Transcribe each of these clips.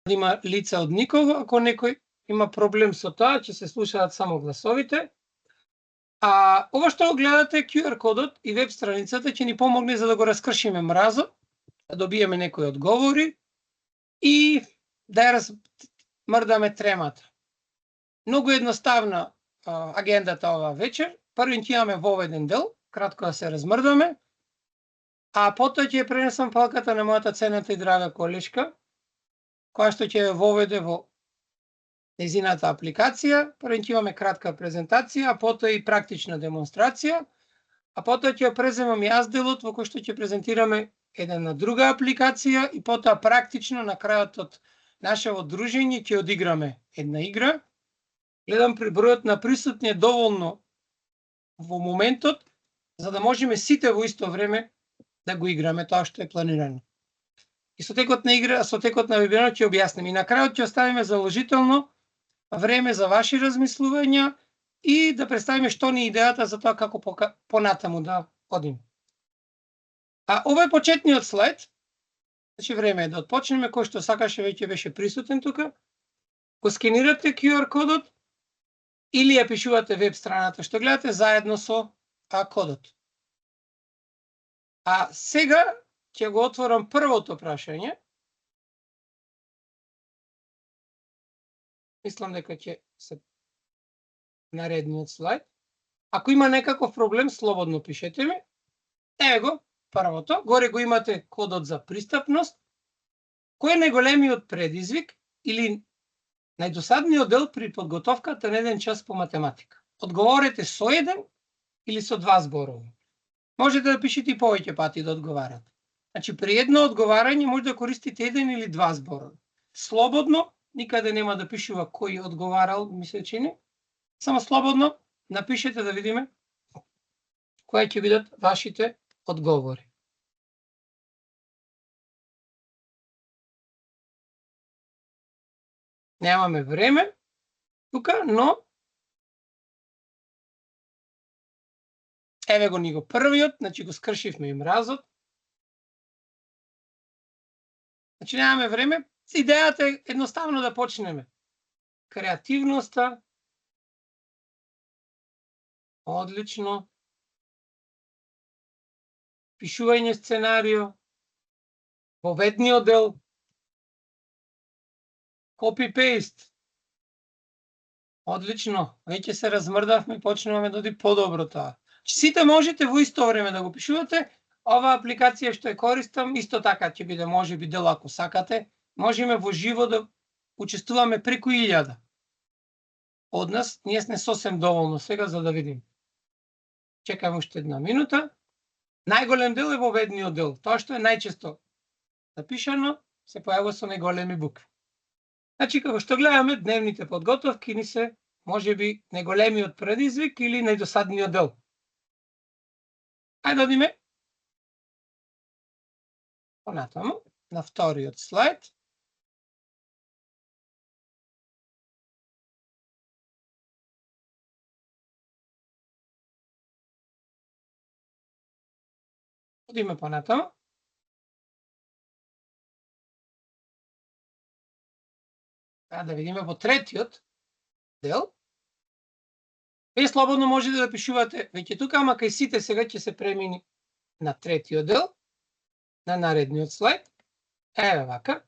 има лица од никого, ако некој има проблем со тоа, ќе се слушаат само гласовите. А ова што го гледате, QR кодот и веб страницата ќе ни помогне за да го раскршиме мразот, да добиеме некои одговори и да ја размрдаме тремата. Многу едноставна агендата ова вечер. Првин ќе имаме воведен дел, кратко да се размрдаме, а потоа ќе пренесам палката на мојата ценета и драга колешка, која што ќе воведе во незината апликација. Првин ќе имаме кратка презентација, а потоа и практична демонстрација, а потоа ќе преземам јас делот во кој што ќе презентираме една друга апликација и потоа практично на крајот од нашето дружење ќе одиграме една игра. Гледам при бројот на присутни е доволно во моментот за да можеме сите во исто време да го играме тоа што е планирано. И со текот на игра, со текот на вебинарот ќе објасним и на крајот ќе оставиме заложително време за ваши размислувања и да представиме што ни е идејата за тоа како понатаму да одиме. А ова е почетниот слайд. Значи време е да отпочнеме, кој што сакаше веќе беше присутен тука. Го скенирате QR кодот или ја пишувате веб страната што гледате заедно со кодот. А сега ќе го отворам првото прашање. Мислам дека ќе се наредниот слайд. Ако има некаков проблем, слободно пишете ми. Еве го, првото. Горе го имате кодот за пристапност. Кој е најголемиот предизвик или најдосадниот дел при подготовката на еден час по математика? Одговорете со еден или со два зборови. Можете да пишете и повеќе пати да одговарате. Значи, при едно одговарање може да користите еден или два зборови. Слободно, никаде нема да пишува кој одговарал, ми се чини. Само слободно напишете да видиме кои ќе бидат вашите одговори. Немаме време тука, но еве го ни го првиот, значи го скршивме и мразот. Значи немаме време. Идејата е едноставно да почнеме. Креативноста. Одлично. Пишување сценарио. Воведниот дел. Copy-paste. Одлично. Веќе се размрдавме и почнуваме да оди подобро тоа. Сите можете во исто време да го пишувате. Ова апликација што ја користам, исто така ќе биде можеби дел ако сакате. Можеме во живо да учествуваме преку 1000. Од нас, ние сме сосем доволно сега за да видим. Чекаме уште една минута. Најголем дел е воведниот дел. Тоа што е најчесто напишано, се појавува со најголеми букви. Значи, како што гледаме, дневните подготовки ни се, можеби, најголемиот предизвик или најдосадниот дел. Ајде да одиме понатаму, на вториот слайд. Одиме понатаму. Да видиме во третиот дел. Вие слободно можете да пишувате веќе тука, ама кај сите сега ќе се премини на третиот дел, на наредниот слайд. Еве вака.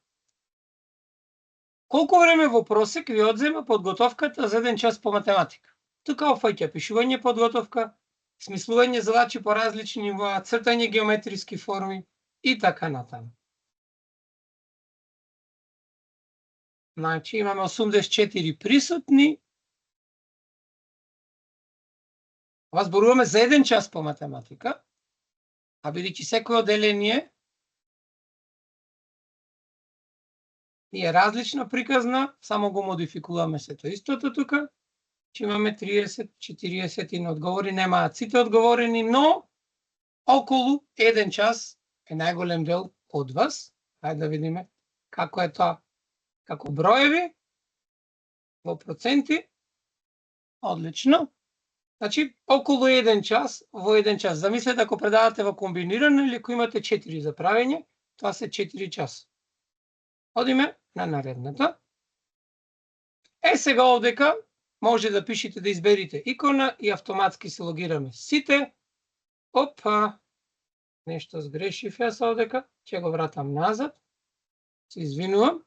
Колку време во просек ви одзема подготовката за еден час по математика? Тука опфаќа пишување подготовка, смислување задачи по различни нивоа, цртање геометриски форми и така натаму. Значи имаме 84 присутни. Ова зборуваме за еден час по математика, а бидејќи секој одделение е различна приказна, само го модификуваме сето истото тука. Че имаме 30, 40 одговори, немаат сите одговорени, но околу еден час е најголем дел од вас. Хајде да видиме како е тоа, како броеви, во проценти. Одлично. Значи, околу еден час, во еден час. Замислете ако предавате во комбинирано или ако имате 4 за правење, тоа се 4 часа. Одиме на наредната. Сега овдека може да пишете да изберите икона и автоматски се логираме сите. Опа, нешто сгрешив јас овдека, ќе го вратам назад. Се извинувам.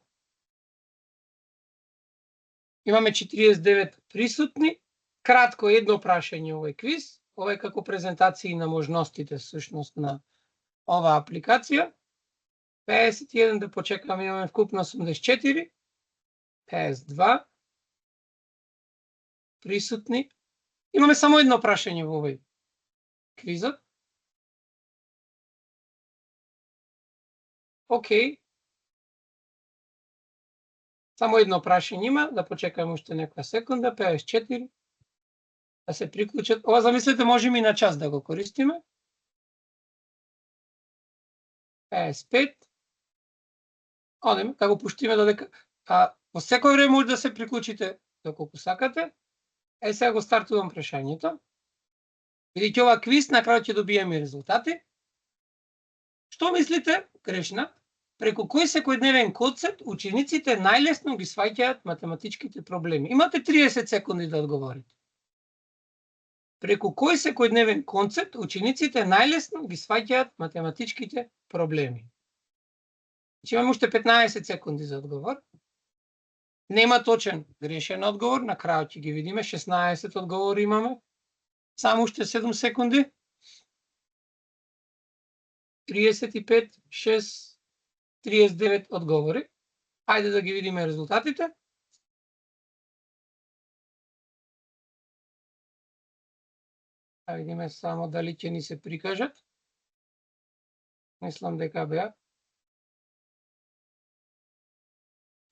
Имаме 49 присутни. Кратко едно прашање овој квиз. Ова е како презентација на можностите всушност на оваа апликација. 51 да почекаме, имаме вкупно 84. 52 присутни. Имаме само едно прашање во овој квизот. Океј. Само едно прашање има, да почекаме уште некоја секунда, 54. Да се приклучат. Ова замислете можеме и на час да го користиме. 55. Одеме, да го пуштиме додека. Во секој време може да се приклучите доколку сакате. Сега го стартувам прашањето. Бидејќи ова квиз, на крај ќе добиеме резултати. Што мислите, грешна, преку кој секојдневен концепт учениците најлесно ги сваќаат математичките проблеми? Имате 30 секунди да одговорите. Преку кој секојдневен концепт учениците најлесно ги сваќаат математичките проблеми? Имаме уште 15 секунди за одговор. Нема точен грешен одговор, на крајот ќе ги видиме, 16 одговори имаме. Само уште 7 секунди. 35, 6, 39 одговори. Ајде да ги видиме резултатите. Да видиме само дали ќе ни се прикажат. Мислам дека беа.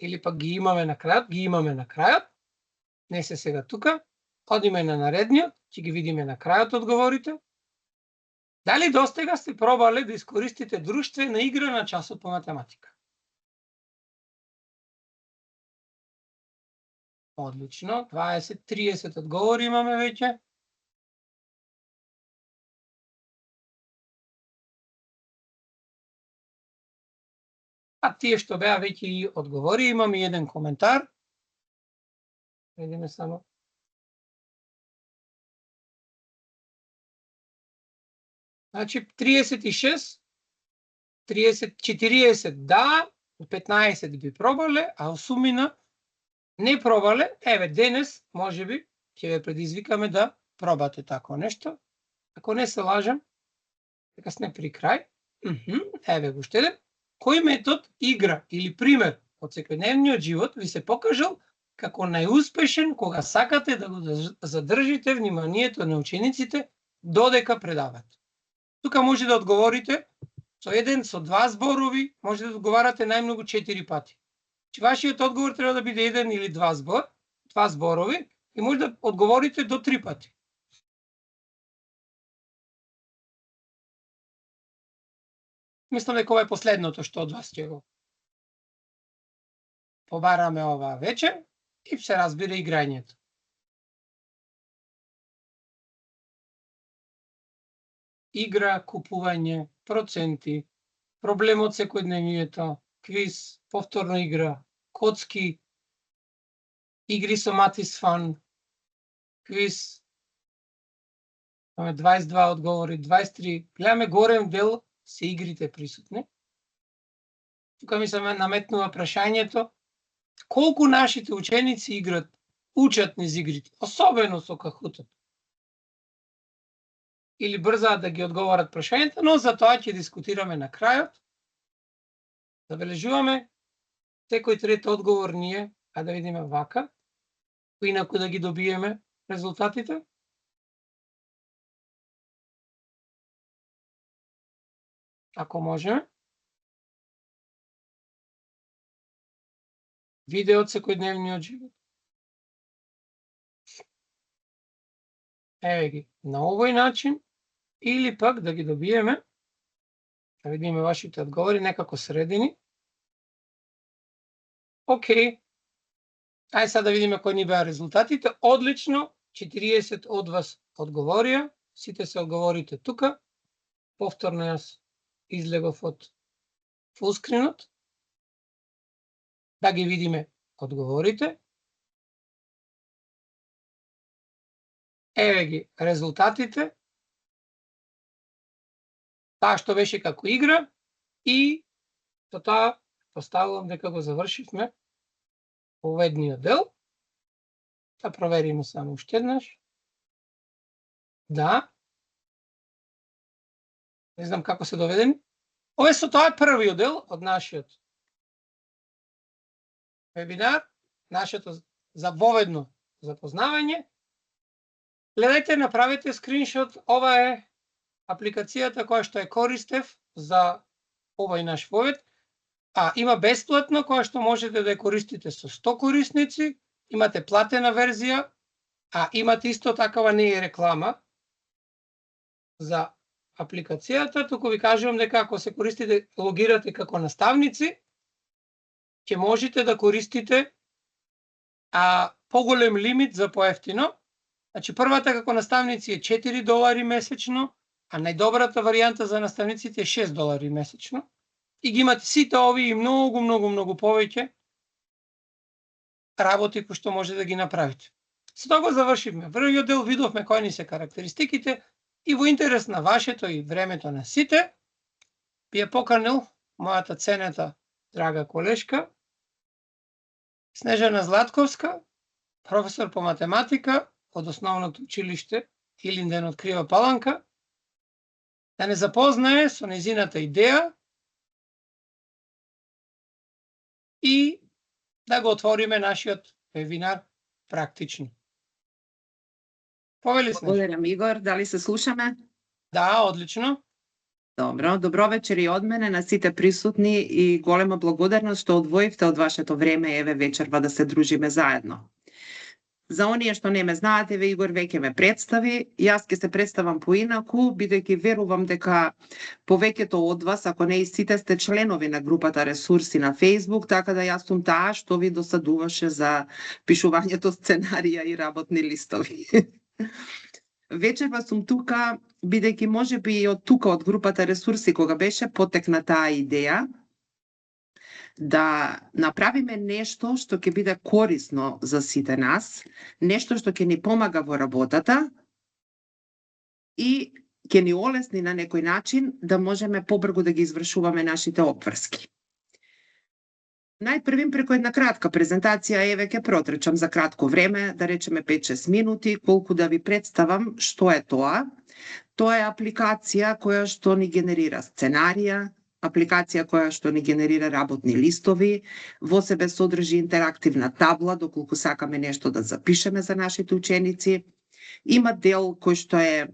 Или пак ги имаме на крајот, не се сега тука. Одиме на наредниот, ќе ги видиме на крајот одговорите. Дали достега сте пробале да искористите друштвена игра на часот по математика? Одлично, 20-30 одговори имаме веќе. Тие што беа веќе и одговори, имам и еден коментар. Видиме само. Значи 36, 40 да, 15 би пробале, а осумина не пробале. Еве денес, можеби, ќе ве предизвикаме да пробате тако нешто. Ако не се лажам, дека сме при крај. Еве го уште еден. Кој метод, игра или пример од секојдневниот живот ви се покажал како најуспешен кога сакате да го задржите вниманието на учениците додека предавате? Тука може да одговорите со еден, со два зборови, може да одговарате најмногу 4 пати. Че вашиот одговор треба да биде еден или два зборови и може да одговорите до 3 пати. Мислам дека ова е последното што од вас ќе го побараме ова вечер и се разбира играњето. Игра, купување, проценти, проблем од секојдневието, квиз, повторна игра, коцки, игри со Матис Фан, квиз. Имаме 22 одговори, 23. Гледаме горен дел се игрите присутни. Тука ми се наметнува прашањето колку нашите ученици учат низ игрите, особено со Кахутот. Или брзаат да ги одговорат прашањата, но за тоа ќе дискутираме на крајот. Забележуваме секој трет одговор ние, да видиме вака, инаку да ги добиеме резултатите. Ако можеме. Видео од секојдневниот живот. Еве ги, на овој начин, или пак да ги добиеме, да видиме вашите одговори, некако средини. Океј. Ајде сега да видиме кои ни беа резултатите. Одлично, 40 од вас одговорија, сите се одговорите тука. Повторно јас излегов од фулскринот. да ги видиме одговорите. Еве ги резултатите. Таа што беше како игра и со таа поставувам дека го завршивме поведниот дел. Да провериме само уште еднаш. Да. Не знам како се доведени. Ова со тоа е првиот дел од нашиот вебинар, нашето завоведно запознавање. Гледајте, направете скриншот, ова е апликацијата која што ја користев за овој наш вовед, а има бесплатно која што можете да ја користите со 100 корисници, имате платена верзија, а имате исто такава не е реклама за апликацијата, туку ви кажувам дека ако се користите, логирате како наставници, ќе можете да користите поголем лимит за поевтино. Значи, првата како наставници е $4 месечно, а најдобрата варијанта за наставниците е $6 месечно. И ги имате сите овие и многу повеќе работи кои што може да ги направите. Со тоа го завршивме. Првиот дел видовме кои ни се карактеристиките и во интерес на вашето и времето на сите, би ја поканил мојата ценета драга колешка, Снежана Златковска, професор по математика од Основното училиште Илинден од Крива Паланка, да не запознае со нејзината идеја и да го отвориме нашиот вебинар практично. Повели Снежана. Благодарам, Игор. Дали се слушаме? Да, одлично. Добро вечер и од мене на сите присутни и голема благодарност што одвоивте од вашето време еве вечерва да се дружиме заедно. За оние што не ме знаат, еве Игор веќе ме представи, јас ќе се представам поинаку, бидејќи верувам дека повеќето од вас, ако не и сите, сте членови на групата Ресурси на Facebook, така да јас сум таа што ви досадуваше за пишувањето сценарија и работни листови. Вечерва сум тука, бидејќи можеби и од тука, од групата Ресурси, кога беше потекна таа идеја, да направиме нешто што ќе биде корисно за сите нас, нешто што ќе ни помага во работата и ќе ни олесни на некој начин да можеме побрзо да ги извршуваме нашите обврски. Најпрвим преку една кратка презентација, еве ќе протрчам за кратко време, да речеме 5-6 минути, колку да ви представам што е тоа. Тоа е апликација која што ни генерира сценарија, апликација која што ни генерира работни листови, во себе содржи интерактивна табла, доколку сакаме нешто да запишеме за нашите ученици. Има дел кој што е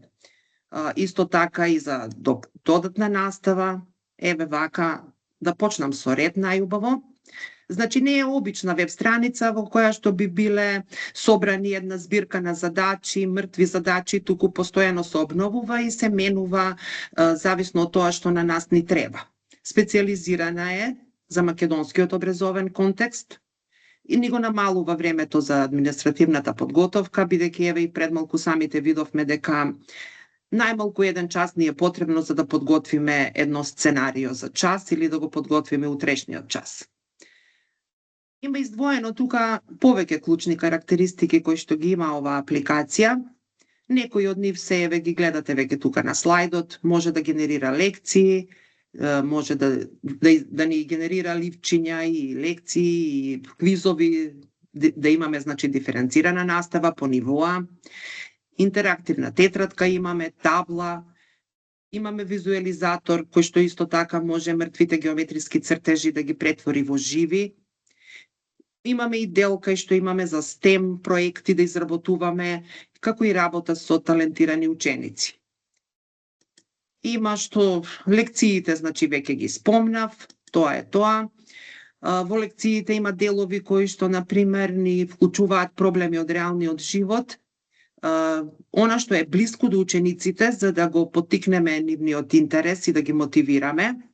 исто така и за додатна настава. Еве вака, да почнам со ред најубаво. Значи не е обична веб страница во која што би биле собрани една збирка на задачи, мртви задачи, туку постојано се обновува и се менува зависно од тоа што на нас ни треба. Специјализирана е за македонскиот образовен контекст и ни го намалува времето за административната подготовка, бидејќи еве и пред малку самите видовме дека најмалку 1 час ни е потребно за да подготвиме едно сценарио за час или да го подготвиме утрешниот час. Има издвоено тука повеќе клучни карактеристики кои што ги има оваа апликација. Некои од нив се еве ги гледате веќе тука на слайдот, може да генерира лекции, може да ни генерира ливчиња и лекции и квизови, да имаме значи диференцирана настава по нивоа. Интерактивна тетрадка имаме, табла, имаме визуализатор кој што исто така може мртвите геометриски цртежи да ги претвори во живи. Имаме и дел кај што имаме за STEM проекти да изработуваме, како и работа со талентирани ученици. Има што лекциите, значи веќе ги спомнав, тоа е тоа. Во лекциите има делови кои што, например, ни вклучуваат проблеми од реалниот живот, она што е блиско до учениците, за да го поттикнеме нивниот интерес и да ги мотивираме.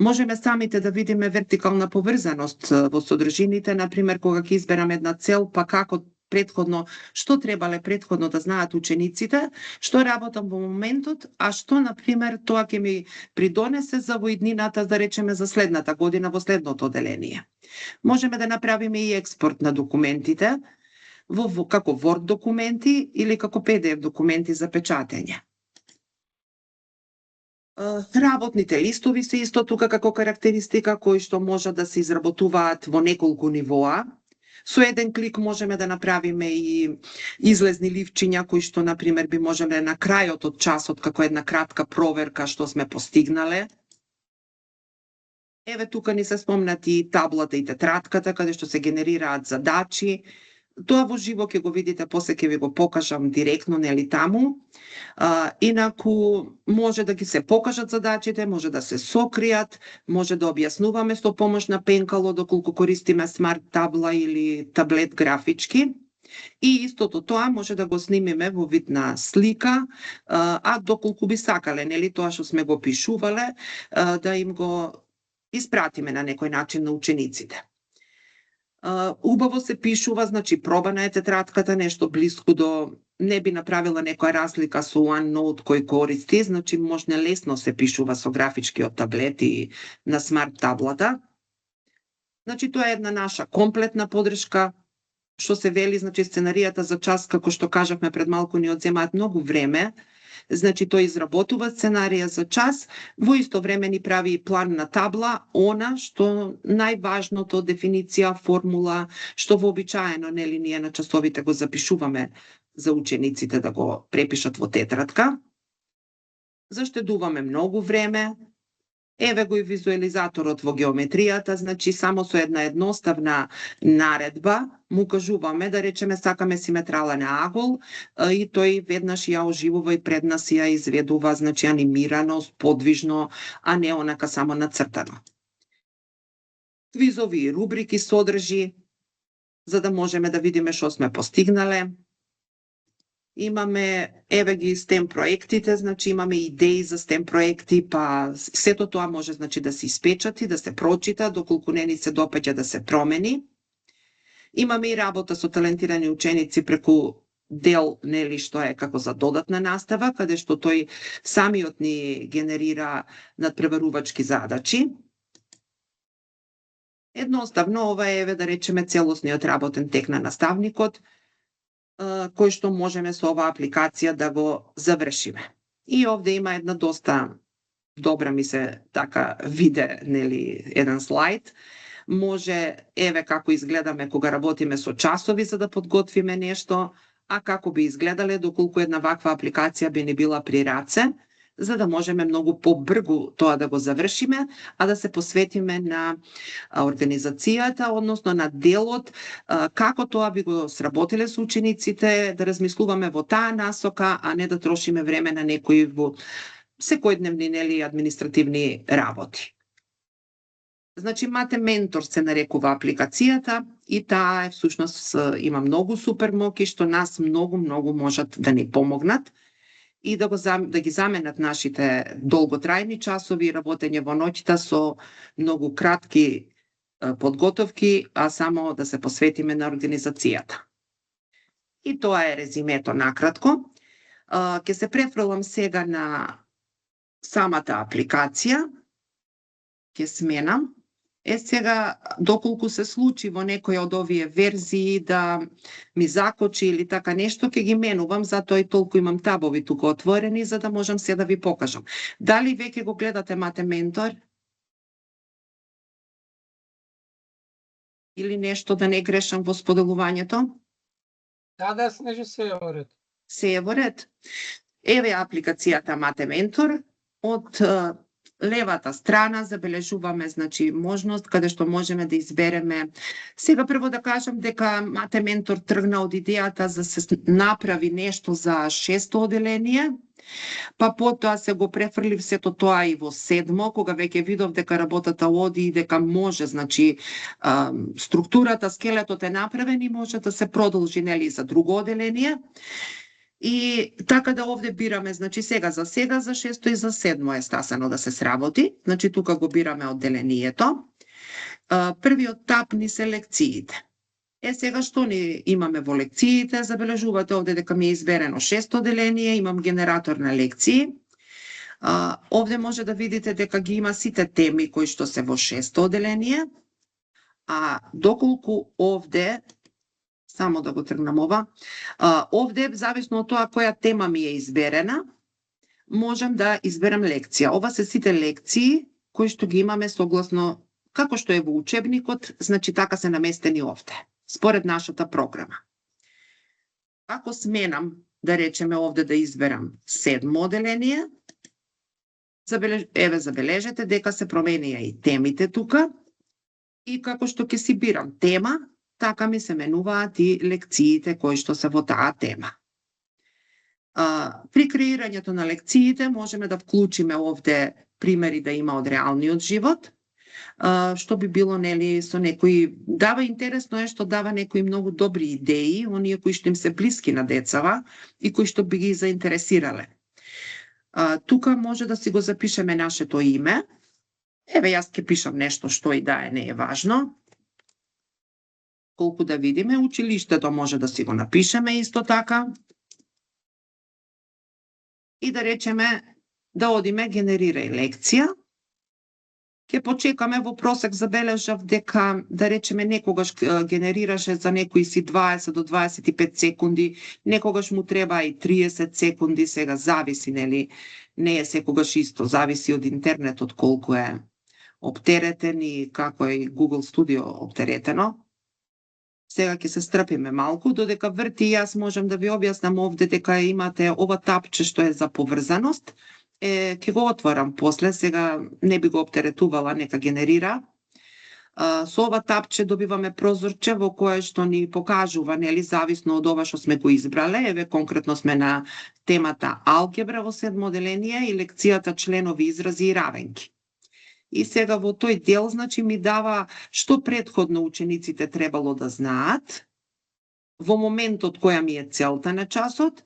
Можеме самите да видиме вертикална поврзаност во содржините, например, кога ќе избераме една цел, па како претходно, што требале претходно да знаат учениците, што работам во моментот, а што, например, тоа ќе ми придонесе за во иднината, да речеме, за следната година во следното оделение. Можеме да направиме и експорт на документите како Word документи или како PDF документи за печатење. Работните листови се исто тука како карактеристика кои што може да се изработуваат во неколку нивоа. Со еден клик можеме да направиме и излезни ливчиња кои што, например, би можеле на крајот од часот како една кратка проверка што сме постигнале. Еве тука ни се спомнати и таблата и тетратката каде што се генерираат задачи. Тоа во живо ќе го видите, после ќе ви го покажам директно, нели таму. Инаку може да ги се покажат задачите, може да се сокријат, може да објаснуваме со помош на пенкало доколку користиме смарт табла или таблет графички. И истото тоа може да го снимиме во вид на слика, а доколку би сакале, нели тоа што сме го пишувале, да им го испратиме на некој начин на учениците. Убаво се пишува, значи пробана е тетратката, нешто блиску до не би направила некоја разлика со OneNote кој користи, значи можне лесно се пишува со графичкиот таблет и на смарт таблата. Значи тоа е една наша комплетна подршка, што се вели, значи сценаријата за час, како што кажавме пред малку, ни одземаат многу време. Значи тој изработува сценарија за час, во исто време ни прави и план на табла, она што најважното, дефиниција, формула, што вообичаено, нели, ние на часовите го запишуваме за учениците да го препишат во тетрадка. Заштедуваме многу време. Еве го и визуализаторот во геометријата, значи само со една едноставна наредба му кажуваме, да речеме, сакаме симетрален агол и тој веднаш ја оживува и пред нас ја изведува, значи анимирано, подвижно, а не онака само нацртано. Квизови и рубрики содржи, за да можеме да видиме што сме постигнале. Имаме, еве ги STEM проектите, значи имаме идеи за STEM проекти, па сето тоа може, значи, да се испечати, да се прочита, доколку не ни се допаѓа да се промени. Имаме и работа со талентирани ученици преку дел, нели, што е како за додатна настава, каде што тој самиот ни генерира надпреварувачки задачи. Едноставно, ова е, еве, да речеме, целосниот работен тек на наставникот, кој што можеме со оваа апликација да го завршиме. И овде има една доста добра, ми се така виде, нели, еден слайд. Може, еве како изгледаме кога работиме со часови за да подготвиме нешто, а како би изгледале доколку една ваква апликација би ни била при раце, за да можеме многу побрзо тоа да го завршиме, а да се посветиме на организацијата, односно на делот, како тоа би го сработиле со учениците, да размислуваме во таа насока, а не да трошиме време на некои во секојдневни, нели, административни работи. Значи, Мате Ментор се нарекува апликацијата и таа е всушност има многу супер моки што нас многу можат да ни помогнат и да ги заменат нашите долготрајни часови и работење во ноќта со многу кратки подготовки, а само да се посветиме на организацијата. И тоа е резимето накратко. Ќе се префрлам сега на самата апликација. Ќе сменам. Сега, доколку се случи во некој од овие верзии да ми закочи или така нешто, ќе ги менувам, затоа и толку имам табови тука отворени, за да можам се да ви покажам. Дали веќе го гледате Мате Ментор? Или нешто да не грешам во споделувањето? Да, Снежи, се е во ред. Се е во ред. Еве апликацијата Мате Ментор. Од левата страна забележуваме, значи, можност каде што можеме да избереме. Сега прво да кажам дека Мате Ментор тргна од идејата за се направи нешто за 6-то оделение, па потоа се го префрлив сето тоа и во 7-мо, кога веќе видов дека работата оди и дека може, значи, структурата, скелетот е направен и може да се продолжи, нели, за друго оделение. И така да овде бираме, значи сега за 6-то и за 7-мо е стасано да се сработи. Значи тука го бираме одделението. Првиот тап ни се лекциите. Сега што ни имаме во лекциите? Забележувате овде дека ми е изберено 6-то одделение, имам генератор на лекции. Овде може да видите дека ги има сите теми кои што се во 6-то одделение. А доколку овде, само да го тргнам ова, овде, зависно од тоа која тема ми е изберена, можам да изберам лекција. Ова се сите лекции кои што ги имаме согласно како што е во учебникот, значи така се наместени овде, според нашата програма. Ако сменам, да речеме овде да изберам 7 оделение, забележете дека се променија и темите тука, и како што ќе си бирам тема, така ми се менуваат и лекциите кои што се во таа тема. При креирањето на лекциите можеме да вклучиме овде примери да има од реалниот живот, што би било нели со некои, дава интересно е што дава некои многу добри идеи, оние кои што им се блиски на децава и кои што би ги заинтересирале. Тука може да си го запишеме нашето име. Еве јас ќе пишам нешто што и да е, не е важно. Колку да видиме, училиштето може да си го напишеме исто така. И да речеме да одиме генерирај лекција. Ќе почекаме, во просек забележав дека, да речеме, некогаш генерираше за некои си 20 до 25 секунди, некогаш му треба и 30 секунди, сега зависи, нели, не е секогаш исто, зависи од интернетот колку е оптеретен и како е и Google Studio оптеретено. Сега ќе се стрпиме малку, додека врти јас можам да ви објаснам овде дека имате ова тапче што е за поврзаност. Ќе го отворам после, сега не би го оптеретувала, нека генерира. Со ова тапче добиваме прозорче во кое што ни покажува, нели, зависно од ова што сме го избрале. Еве конкретно сме на темата алгебра во 7 оделение и лекцијата членови, изрази и равенки. И сега во тој дел, значи, ми дава што претходно учениците требало да знаат, во моментот која ми е целта на часот,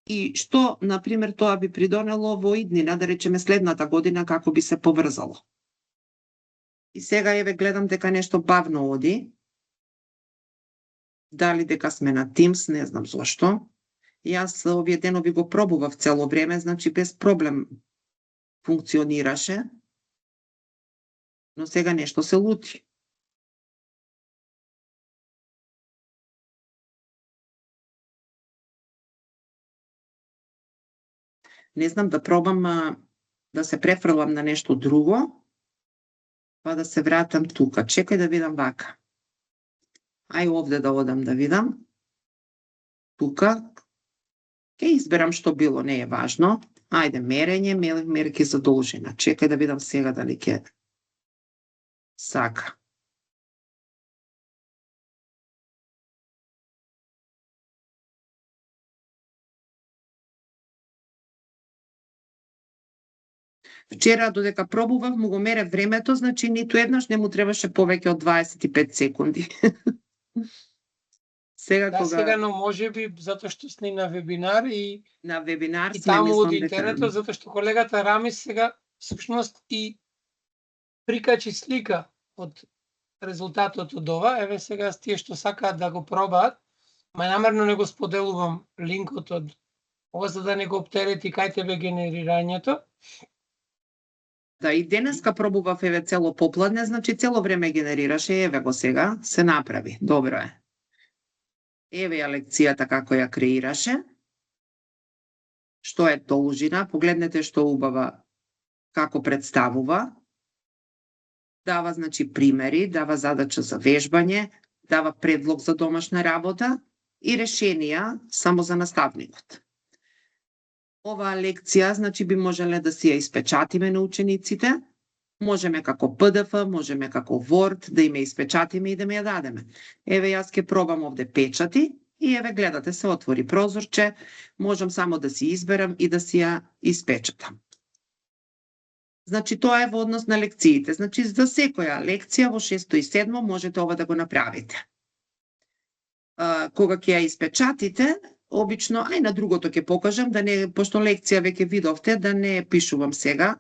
и што, например, тоа би придонело во иднина, да речеме следната година, како би се поврзало. И сега еве гледам дека нешто бавно оди. Дали дека сме на Teams, не знам зошто. Јас овие денови го пробував цело време, значи без проблем функционираше. Но сега нешто се лути. Не знам, да пробам да се префрлам на нешто друго, па да се вратам тука. Чекај да видам вака. Ај овде да одам да видам. Тука. Ке изберам што било, не е важно. Ајде, мерење, мерки задолжена. Чекај да видам сега дали ќе сака. Вчера додека пробував, му го мерев времето, значи ниту еднаш не му требаше повеќе од 25 секунди. Сега Да, кога сега, но можеби затоа што сме на вебинар и на вебинар сме, таму од мислам дека интернетот, затоа што колегата Рамис сега всушност и прикачи слика од резултатот од ова. Еве сега тие што сакаат да го пробаат, ма намерно не го споделувам линкот од ова за да не го оптерети кај тебе генерирањето. да, и денеска пробував еве цело попладне, значи цело време генерираше, еве го сега, се направи, добро е. Еве ја лекцијата како ја креираше. Што е должина, погледнете што убава како представува. Дава, значи, примери, дава задача за вежбање, дава предлог за домашна работа и решенија само за наставникот. Оваа лекција, значи, би можеле да си ја испечатиме на учениците, можеме како PDF, можеме како Word, да им ја испечатиме и да ми ја дадеме. Еве јас ќе пробам овде печати и еве гледате се отвори прозорче, можам само да си изберам и да си ја испечатам. Значи тоа е во однос на лекциите. Значи за секоја лекција во 6 и 7 можете ова да го направите. Кога ќе ја испечатите, обично, ај на другото ќе покажам, да не, пошто лекција веќе видовте, да не пишувам сега.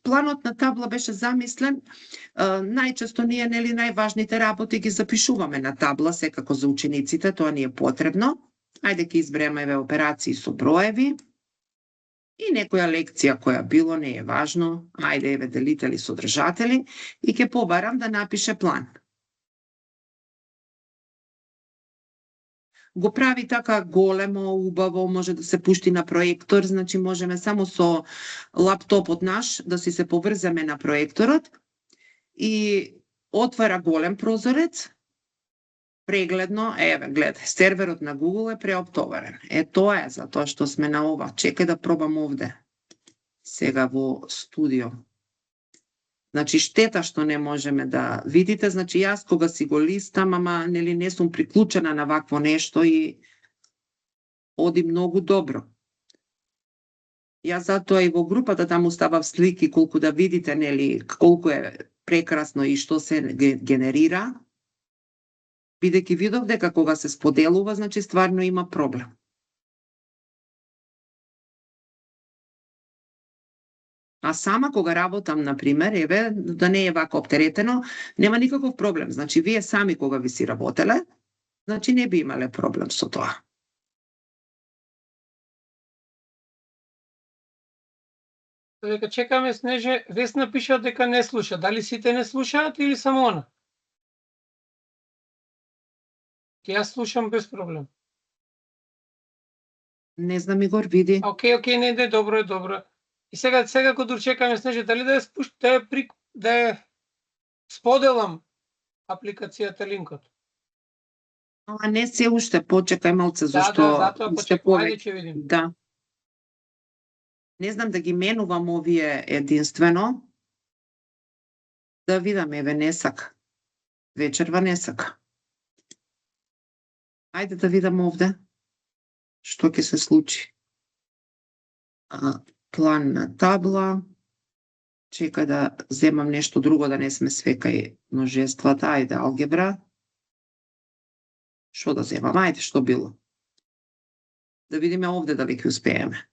Планот на табла беше замислен, најчесто ние, нели, најважните работи ги запишуваме на табла, секако за учениците, тоа ни е потребно. Ајде ќе изберем еве операции со броеви. И некоја лекција која било, не е важно, ајде еве делители, содржатели, и ќе побарам да напише план. го прави така големо, убаво, може да се пушти на проектор, значи можеме само со лаптопот наш да си се поврземе на проекторот и отвара голем прозорец, прегледно, еве, гледај, серверот на Google е преоптоварен. Тоа е затоа што сме на ова. Чекај да пробам овде. Сега во студио. Значи штета што не можеме да видите, значи јас кога си го листам, ама нели не сум приклучена на вакво нешто и оди многу добро. Јас затоа и во групата таму ставав слики колку да видите нели колку е прекрасно и што се генерира. Бидејќи видов дека кога се споделува, значи стварно има проблем. А сама кога работам, например, еве, да не е вака оптеретено, нема никаков проблем. Значи, вие сами кога ви си работеле, значи не би имале проблем со тоа. Дека чекаме Снеже, Весна пиша дека не слуша. Дали сите не слушаат или само она? Јас слушам без проблем. Не знам, Игор, види. Океј, не, добро е, добро. И сега кога дочекаме Снеже, дали да ја споделам апликацијата линкот? Ама не се уште, почекај малце, зашто затоа почекај, ајде ќе видим. Да. Не знам да ги менувам овие единствено. Да видам, еве, не сака. Вечерва не сака. Ајде да видам овде што ќе се случи. План на табла. Чекај да земам нешто друго, да не сме свекај множествата. Ајде, алгебра. Што да земам? Ајде, што било? Да видиме овде дали ќе успееме.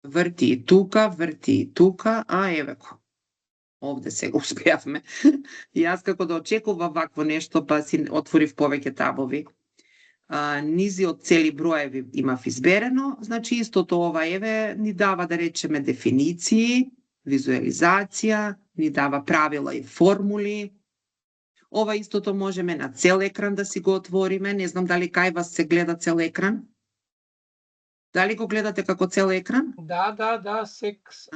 Врти и тука, а еве го. Овде сега успеавме. Јас како да очекував вакво нешто, па си отворив повеќе табови. Низи од цели броеви имав изберено, значи истото ова еве ни дава да речеме дефиниции, визуализација, ни дава правила и формули. Ова истото можеме на цел екран да си го отвориме, не знам дали кај вас се гледа цел екран. Дали го гледате како цел екран? Да,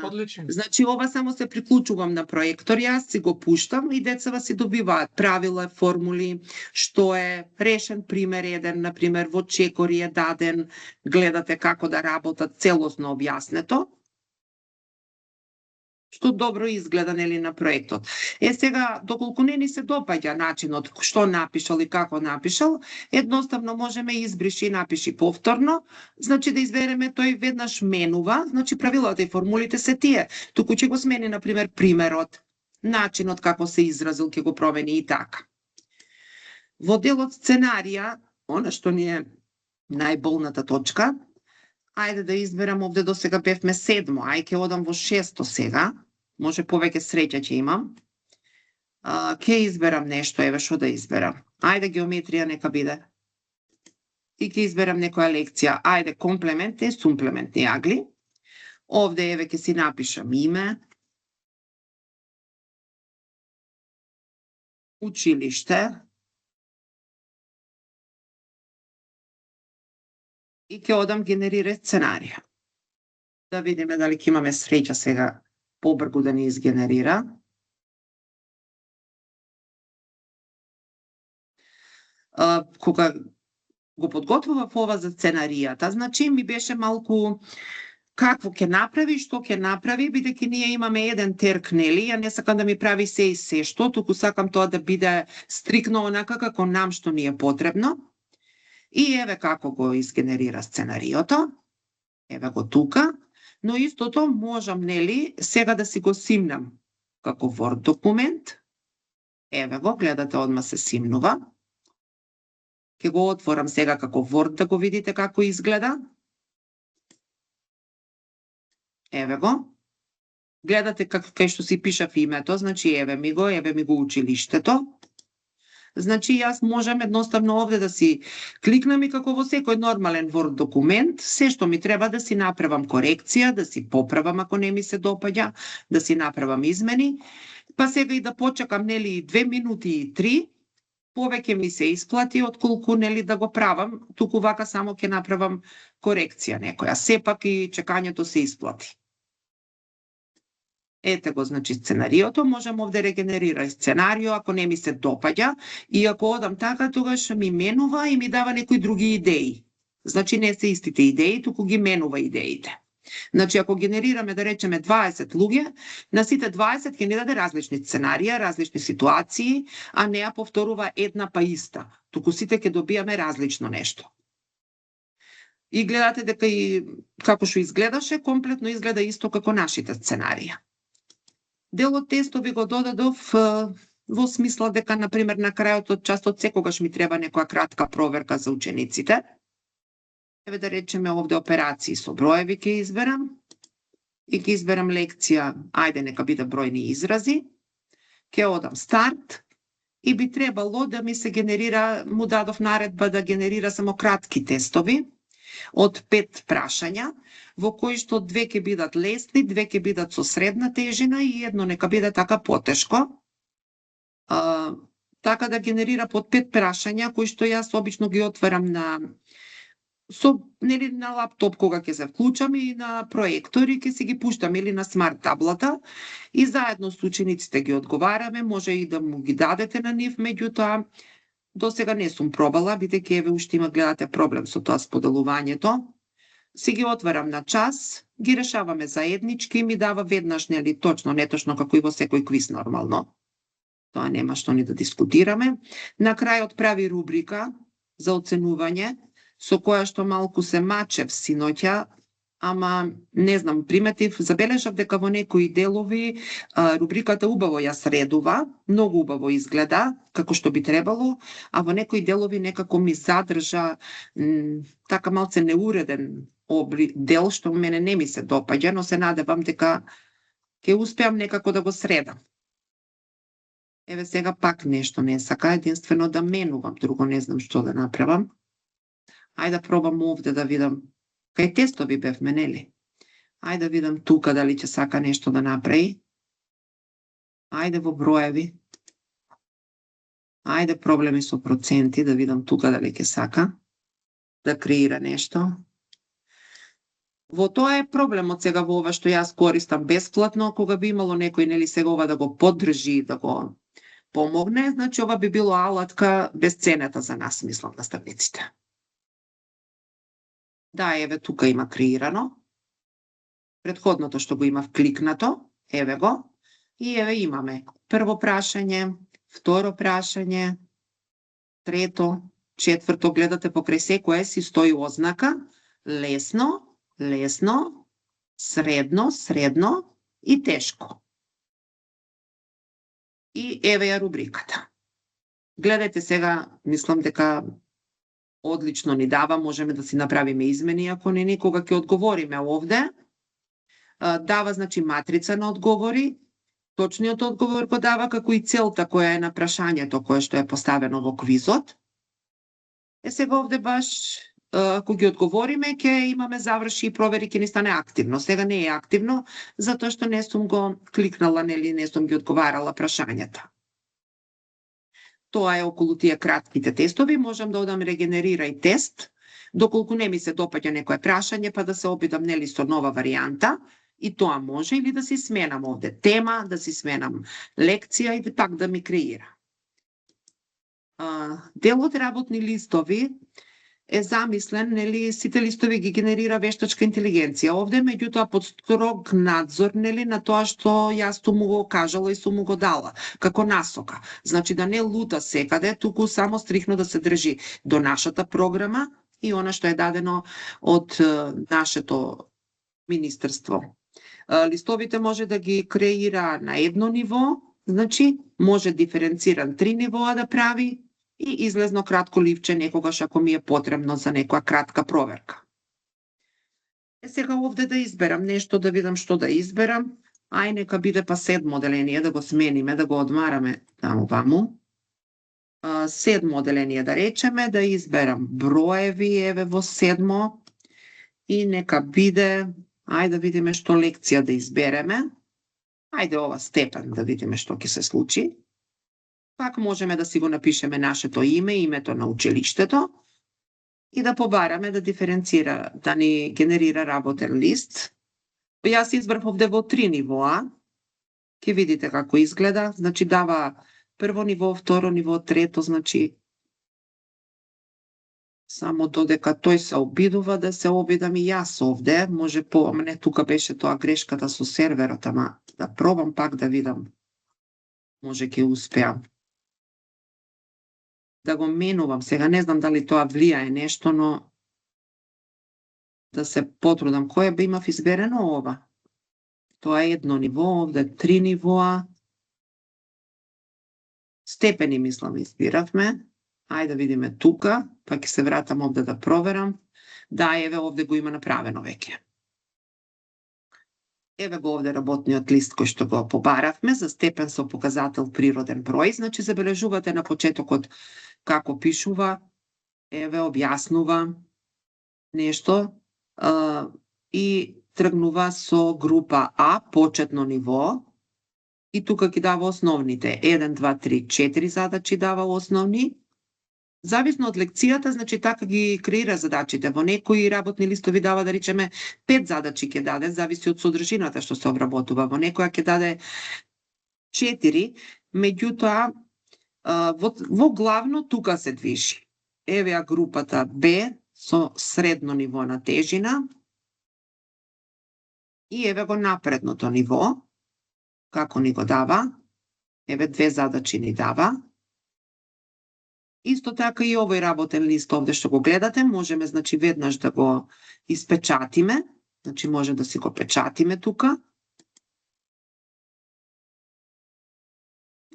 одлично. Значи ова само се приклучувам на проектор, јас си го пуштам и децава си добиваат правила, формули, што е решен пример еден, например во чекори е даден, гледате како да работат целосно објаснето. Што добро изгледа нели на проектот. Сега, доколку не ни се допаѓа начинот што напишал и како напишал, едноставно можеме избриши и напиши повторно, значи да избереме тој веднаш менува, значи правилата и формулите се тие. Туку ќе го смени, например, примерот, начинот како се изразил, ќе го промени и така. Во делот сценарија, она што ни е најболната точка, ајде да изберам, овде до сега бевме 7, ај ќе одам во 6 сега, може повеќе среќа ќе имам. Ќе изберам нешто, еве што да изберам. Ајде геометрија нека биде. И ќе изберам некоја лекција, ајде комплементни, сумплементни агли. Овде еве ќе си напишам име. Училиште. И ќе одам генерира сценарија. Да видиме дали ќе имаме среќа сега побргу да ни изгенерира. Кога го подготвував ова за сценаријата, значи ми беше малку какво ќе направи, што ќе направи, бидејќи ние имаме еден терк, нели, ја не сакам да ми прави се и се што, туку сакам тоа да биде стрикно онака како нам што ни е потребно. И еве како го изгенерира сценариото. Еве го тука. Но истото можам, нели, сега да си го симнам како Word документ. Еве го, гледате, одма се симнува. Ќе го отворам сега како Word да го видите како изгледа. Еве го. Гледате кај што си пишав името, значи еве ми го училиштето. Значи јас можам едноставно овде да си кликнам и како во секој нормален Word документ, се што ми треба да си направам корекција, да си поправам ако не ми се допаѓа, да си направам измени, па сега и да почекам нели 2 минути и 3, повеќе ми се исплати отколку нели да го правам, туку вака само ќе направам корекција некоја. Сепак и чекањето се исплати. Ете го, значи, сценариото, можам овде регенерира сценарио, ако не ми се допаѓа, и ако одам така, тогаш ми менува и ми дава некои други идеи. Значи, не се истите идеи, туку ги менува идеите. Значи, ако генерираме, да речеме, 20 луѓе, на сите 20 ќе ни даде различни сценарија, различни ситуации, а не ја повторува една па иста. Туку сите ќе добијаме различно нешто. И гледате дека и како што изгледаше, комплетно изгледа исто како нашите сценарија. Дел од тестови го додадов во смисла дека, например, на крајот од часот секогаш ми треба некоја кратка проверка за учениците. Еве да речеме овде операции со броеви ќе изберам и ќе изберам лекција, ајде нека биде бројни изрази, ќе одам старт и би требало да ми се генерира, му дадов наредба да генерира само кратки тестови од 5 прашања, во кои што 2 ќе бидат лесни, 2 ќе бидат со средна тежина и едно нека биде така потешко. Така да генерира под 5 прашања, кои што јас обично ги отварам на лаптоп кога ќе се вклучам и на проектор и ќе си ги пуштам или на смарт таблата и заедно со учениците ги одговараме, може и да му ги дадете на нив, меѓутоа до сега не сум пробала, бидејќи еве уште има гледате проблем со тоа споделувањето. Си ги отварам на час, ги решаваме заеднички и ми дава веднаш, нели, точно, неточно, како и во секој квиз нормално. Тоа нема што ни да дискутираме. На крајот прави рубрика за оценување, со која што малку се мачев синоќа, ама не знам, приметив, забележав дека во некои делови рубриката убаво ја средува, многу убаво изгледа, како што би требало, а во некои делови некако ми задржа така малце неуреден дел, што мене не ми се допаѓа, но се надевам дека ќе успеам некако да го средам. Еве сега пак нешто не сака, единствено да менувам, друго не знам што да направам. Ајде да пробам овде да видам. Кај тестови бевме, нели? Ајде да видам тука дали ќе сака нешто да направи. Ајде во броеви. Ајде проблеми со проценти, да видам тука дали ќе сака да креира нешто. Во тоа е проблемот сега во ова што јас користам бесплатно, кога би имало некој, нели, сега ова да го поддржи, да го помогне, значи ова би било алатка безценета за нас, мислам, наставниците. Да, еве тука има креирано. Претходното што го има вкликнато, еве го. И еве имаме прво прашање, второ прашање, трето, четврто, гледате покрај секое си стои ознака, лесно, лесно, средно, средно и тешко. И еве ја рубриката. Гледајте сега, мислам дека одлично ни дава, можеме да си направиме измени, ако не никога ќе одговориме овде. Дава, значи, матрица на одговори, точниот одговор го дава, како и целта која е на прашањето кое што е поставено во квизот. Сега овде баш, ако ги одговориме, ќе имаме заврши и провери, ќе ни стане активно. Сега не е активно, затоа што не сум го кликнала, нели, не сум ги одговарала прашањата. Тоа е околу тие кратките тестови, можам да одам регенерирај тест, доколку не ми се допаѓа некое прашање, па да се обидам, нели, со нова варијанта, и тоа може, или да си сменам овде тема, да си сменам лекција и пак да ми креира. Делот работни листови е замислен, нели, сите листови ги генерира вештачка интелигенција овде, меѓутоа под строг надзор, нели, на тоа што јас сум му го кажала и сум му го дала, како насока. Значи да не лута секаде, туку само стрихно да се држи до нашата програма и она што е дадено од нашето министерство. Листовите може да ги креира на едно ниво, значи може диференциран 3 нивоа да прави, и излезно кратко ливче некогаш ако ми е потребно за некоја кратка проверка. Сега овде да изберам нешто, да видам што да изберам. Ај нека биде па 7 деление, да го смениме, да го одмараме таму ваму. седмо оделение да речеме, да изберам броеви, еве во седмо, и нека биде, ајде да видиме што лекција да избереме. Ајде ова степен да видиме што ќе се случи. Пак можеме да си го напишеме нашето име, името на училиштето и да побараме да диференцира, да ни генерира работен лист. Јас избрав овде во 3 нивоа. Ќе видите како изгледа. Значи дава прво ниво, второ ниво, трето, значи само додека тој се обидува да се обидам и јас овде. Може не, тука беше тоа грешката со серверот, ама да пробам пак да видам. Може ќе успеам да го менувам. Сега не знам дали тоа влијае нешто, но да се потрудам. Кој би имав изберено ова? Тоа е едно ниво, овде 3 нивоа. Степени, мислам, избиравме. Ајде да видиме тука, па ќе се вратам овде да проверам. Да, еве овде го има направено веќе. Еве го овде работниот лист кој што го побаравме за степен со показател природен број. Значи забележувате на почетокот како пишува, еве објаснува нешто и тргнува со група А, почетно ниво, и тука ги дава основните. 1, 2, 3, 4 задачи дава основни. Зависно од лекцијата, значи така ги креира задачите. Во некои работни листови дава, да речеме, 5 задачи ќе даде, зависи од содржината што се обработува. Во некоја ќе даде 4, меѓутоа во главно тука се движи. Еве ја групата Б со средно ниво на тежина. И еве го напредното ниво, како ни го дава. Еве 2 задачи ни дава. Исто така и овој работен лист овде што го гледате, можеме значи веднаш да го испечатиме. Значи може да си го печатиме тука.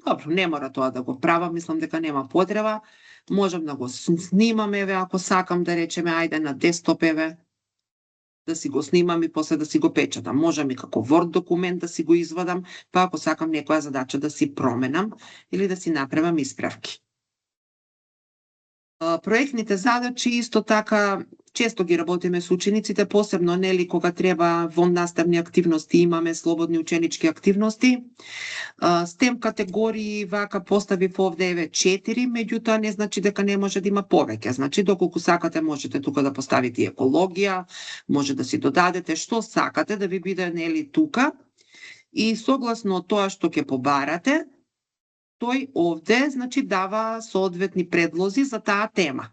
Добро, не мора тоа да го правам, мислам дека нема потреба. Можам да го снимам, еве, ако сакам да речеме, ајде на десктоп, еве, да си го снимам и после да си го печатам. Можам и како Word документ да си го извадам, па ако сакам некоја задача да си променам или да си направам исправки. Проектните задачи исто така често ги работиме со учениците, посебно нели кога треба во наставни активности, имаме слободни ученички активности. STEM категории вака поставив овде еве 4, меѓутоа не значи дека не може да има повеќе. Значи доколку сакате можете тука да поставите екологија, може да си додадете што сакате да ви биде нели тука. И согласно тоа што ќе побарате, тој овде значи дава соодветни предлози за таа тема.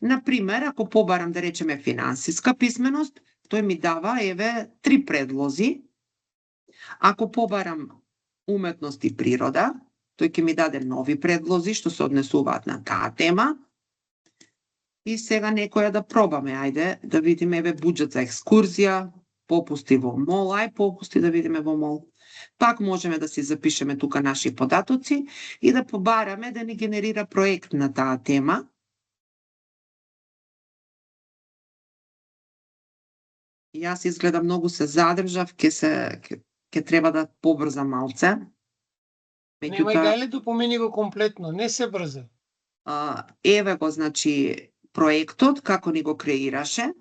Например, ако побарам да речеме финансиска писменост, тој ми дава еве 3 предлози. Ако побарам уметност и природа, тој ќе ми даде нови предлози што се однесуваат на таа тема. И сега некоја да пробаме, ајде да видиме еве буџет за екскурзија, попусти во мол, попусти да видиме во мол. Пак можеме да си запишеме тука наши податоци и да побараме да ни генерира проект на таа тема. Јас изгледа многу се задржав, ќе треба да побрзам малце. Немај гајле да помени го комплетно, не се брза. Еве го, значи, проектот, како ни го креираше.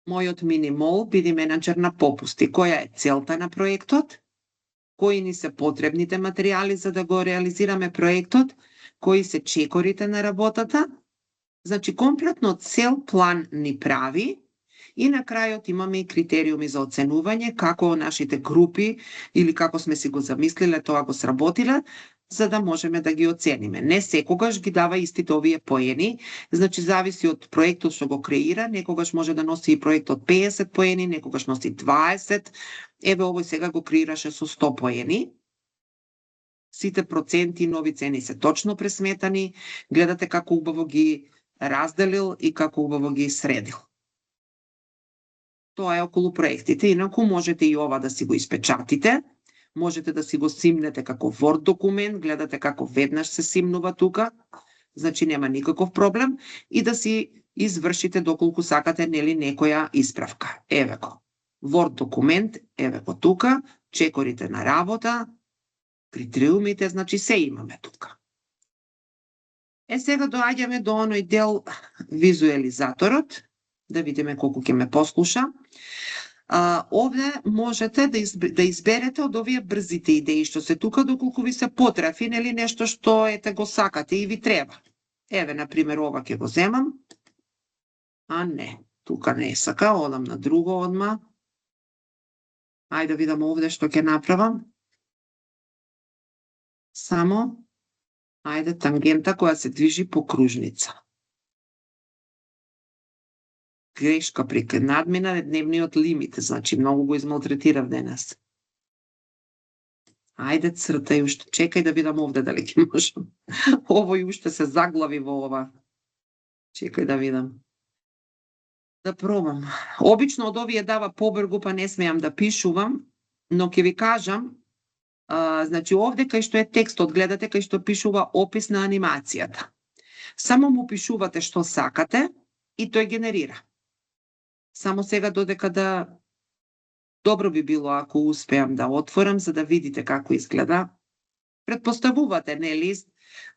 Мојот мини-мол биди менаџер на попусти. Која е целта на проектот? Кои ни се потребните материјали за да го реализираме проектот? Кои се чекорите на работата? Значи, комплетно цел план ни прави. И на крајот имаме и критериуми за оценување, како нашите групи или како сме си го замислиле, тоа го сработиле, за да можеме да ги оцениме. Не секогаш ги дава истите овие поени, значи зависи од проектот што го креира, некогаш може да носи и проектот 50 поени, некогаш носи 20, еве овој сега го креираше со 100 поени. Сите проценти, нови цени се точно пресметани, гледате како убаво ги разделил и како убаво ги средил. Тоа е околу проектите, инаку можете и ова да си го испечатите, можете да си го симнете како Word документ, гледате како веднаш се симнува тука, значи нема никаков проблем, и да си извршите доколку сакате нели некоја исправка. Еве го. Word документ, еве го тука, чекорите на работа, критериумите, значи се имаме тука. Сега доаѓаме до оној дел визуализаторот, да видиме колку ќе ме послуша. Овде можете да изберете од овие брзите идеи што се тука, доколку ви се потрафи, нели нешто што ете го сакате и ви треба. Еве, например, ова ќе го земам. А не, тука не сака, одам на друго одма. Ајде да видам овде што ќе направам. Само, ајде тангента која се движи по кружница. Грешка при надмина дневниот лимит, значи многу го измалтретирав денес. Ајде цртај уште, чекај да видам овде дали ќе можам. Овој уште се заглави во ова. Чекај да видам. Да пробам. Обично од овие дава побргу, па не смеам да пишувам, но ќе ви кажам, значи овде кај што е текстот, гледате кај што пишува опис на анимацијата. Само му пишувате што сакате и тој генерира. Само сега додека да добро би било ако успеам да отворам за да видите како изгледа. Предпоставувате, нели,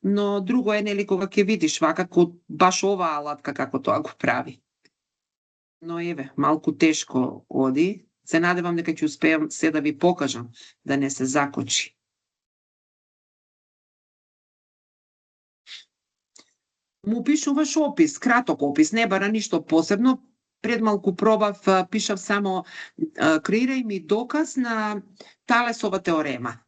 но друго е, нели, кога ќе видиш вакако баш оваа алатка како тоа го прави. Но еве, малку тешко оди. Се надевам дека ќе успеам се да ви покажам, да не се закочи. Му пишуваш опис, краток опис, не бара ништо посебно. Пред малку пробав, пишав само креирај ми доказ на Талесова теорема.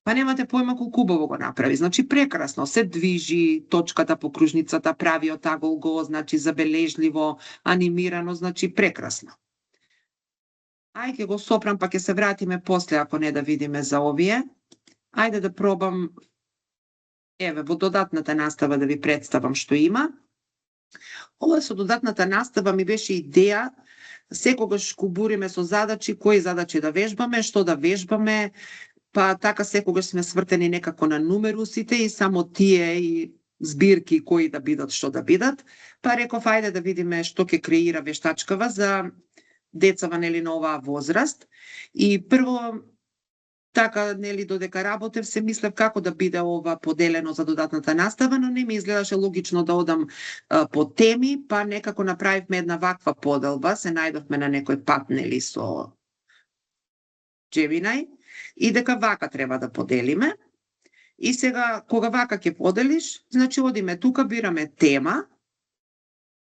Па немате појма колку убаво го направи. Значи прекрасно, се движи, точката по кружницата, правиот агол го, значи забележливо, анимирано, значи прекрасно. Ајде го сопрам, па ќе се вратиме после, ако не да видиме за овие. Ајде да пробам, еве, во додатната настава да ви представам што има. Ова со додатната настава ми беше идеја, секогаш кубуриме со задачи, кои задачи да вежбаме, што да вежбаме, па така секогаш сме свртени некако на нумерусите и само тие и збирки кои да бидат, што да бидат. Па реков, ајде да видиме што ќе креира вештачкава за децава, нели, на оваа возраст. И прво, така, нели, додека работев, се мислев како да биде ова поделено за додатната настава, но не ми изгледаше логично да одам по теми, па некако направивме една ваква поделба, се најдовме на некој пат, нели, со Gemini, и дека вака треба да поделиме. И сега, кога вака ќе поделиш, значи одиме тука, бираме тема,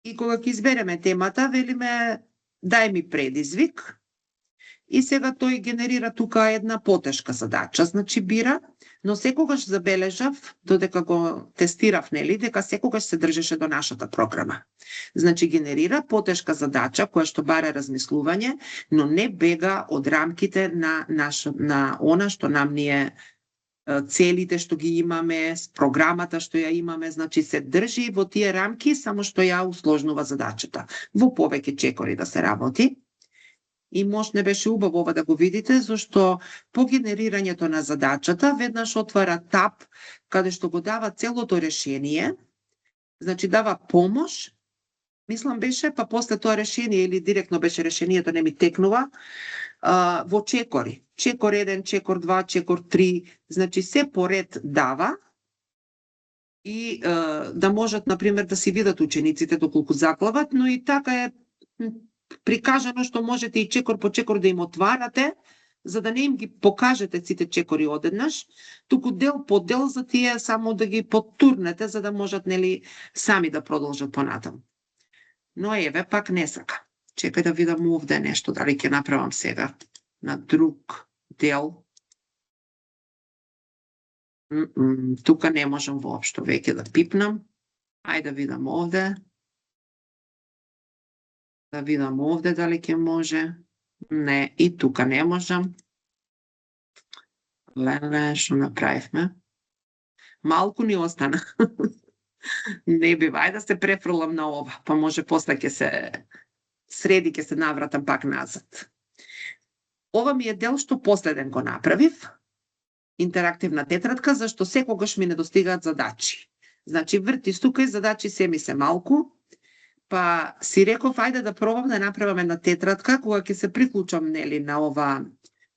и кога ќе избереме темата, велиме дај ми предизвик, и сега тој генерира тука една потешка задача, значи бира, но секогаш забележав, додека го тестирав, нели, дека секогаш се држеше до нашата програма. Значи генерира потешка задача која што бара размислување, но не бега од рамките на она што нам ни е целите што ги имаме, програмата што ја имаме, значи се држи во тие рамки, само што ја усложнува задачата. Во повеќе чекори да се работи. И може не беше убаво ова да го видите, зашто по генерирањето на задачата веднаш отвара таб каде што го дава целото решение, значи дава помош, мислам беше, па после тоа решение или директно беше решението, не ми текнува, во чекори. Чекор 1, чекор 2, чекор 3, значи се поред дава и да можат, например, да си видат учениците доколку заклават, но и така е прикажано што можете и чекор по чекор да им отварате, за да не им ги покажете сите чекори одеднаш, туку дел по дел за тие само да ги потурнете, за да можат, нели, сами да продолжат понатаму. Но еве, пак не сака. Чекај да видам овде нешто, дали ќе направам сега на друг дел. Тука не можам воопшто веќе да пипнам. Ајде да видам овде. Да видам овде дали ќе може. Не, и тука не можам. Леле, што направивме? Малку ни остана. Не бива, ајде да се префрлам на ова, па може после ќе се среди, ќе се навратам пак назад. Ова ми е дел што последен го направив, интерактивна тетрадка, зашто секогаш ми недостигаат задачи. Значи, врти тука и задачи се ми се малку, па си реков, ајде да пробам да направам една тетрадка, кога ќе се приклучам, нели, на ова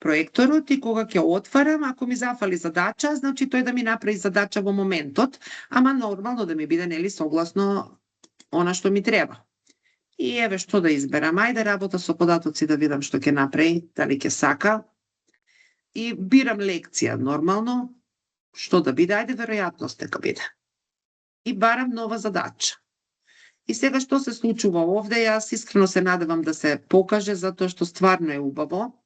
проекторот и кога ќе отварам, ако ми зафали задача, значи тој да ми направи задача во моментот, ама нормално да ми биде нели согласно она што ми треба. И еве што да изберам. Ајде работа со податоци да видам што ќе направи, дали ќе сака. И бирам лекција нормално, што да биде, ајде веројатност нека биде. И барам нова задача. И сега што се случува овде, јас искрено се надевам да се покаже, затоа што стварно е убаво.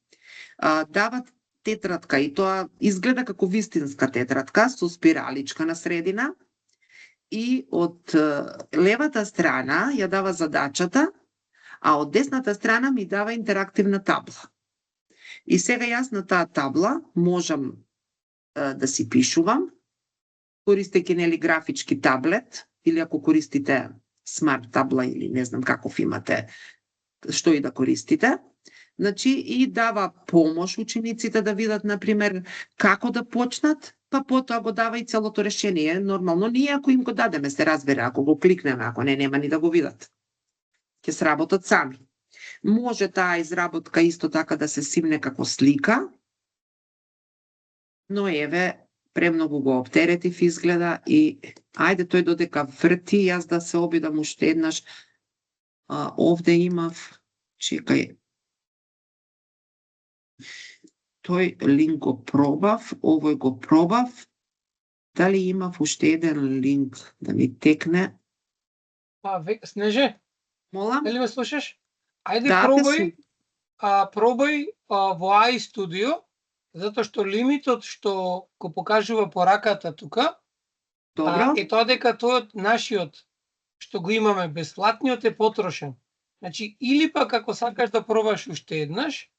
Дават тетрадка и тоа изгледа како вистинска тетрадка со спираличка на средина и од левата страна ја дава задачата, а од десната страна ми дава интерактивна табла. И сега јас на таа табла можам да си пишувам, користејќи нели графички таблет или ако користите смарт табла или не знам каков имате, што и да користите. Значи и дава помош учениците да видат, например, како да почнат, па потоа го дава и целото решение. Нормално ние ако им го дадеме, се разбере, ако го кликнеме, ако не, нема ни да го видат. Ќе сработат сами. Може таа изработка исто така да се симне како слика, но еве, премногу го оптеретив изгледа и ајде тој додека врти, јас да се обидам уште еднаш. Овде имав, чекај, тој линк го пробав, овој го пробав. Дали имав уште еден линк да ми текне? Снеже, Молам? дали ме слушаш? Ајде Да, пробај во iStudio, затоа што лимитот што го покажува пораката тука, Добро. е тоа дека тој нашиот што го имаме бесплатниот е потрошен. Значи, или пак ако сакаш да пробаш уште еднаш,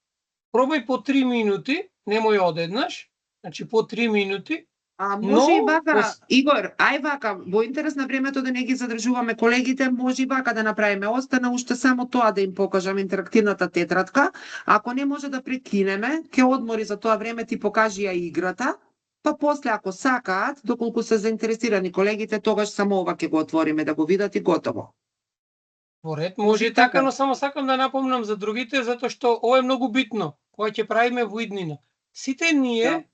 пробај по 3 минути, немој одеднаш, значи по 3 минути. Може и вака, Игор, ај вака, во интерес на времето да не ги задржуваме колегите, може и вака да направиме. Остана уште само тоа да им покажам интерактивната тетрадка. Ако не може да прекинеме, ќе одмори за тоа време, ти покажи ја играта, па после ако сакаат, доколку се заинтересирани колегите, тогаш само ова ќе го отвориме да го видат и готово. Во ред, може и така, но само сакам да напомнам за другите, затоа што ова е многу битно, кога ќе правиме во иднина. Сите ние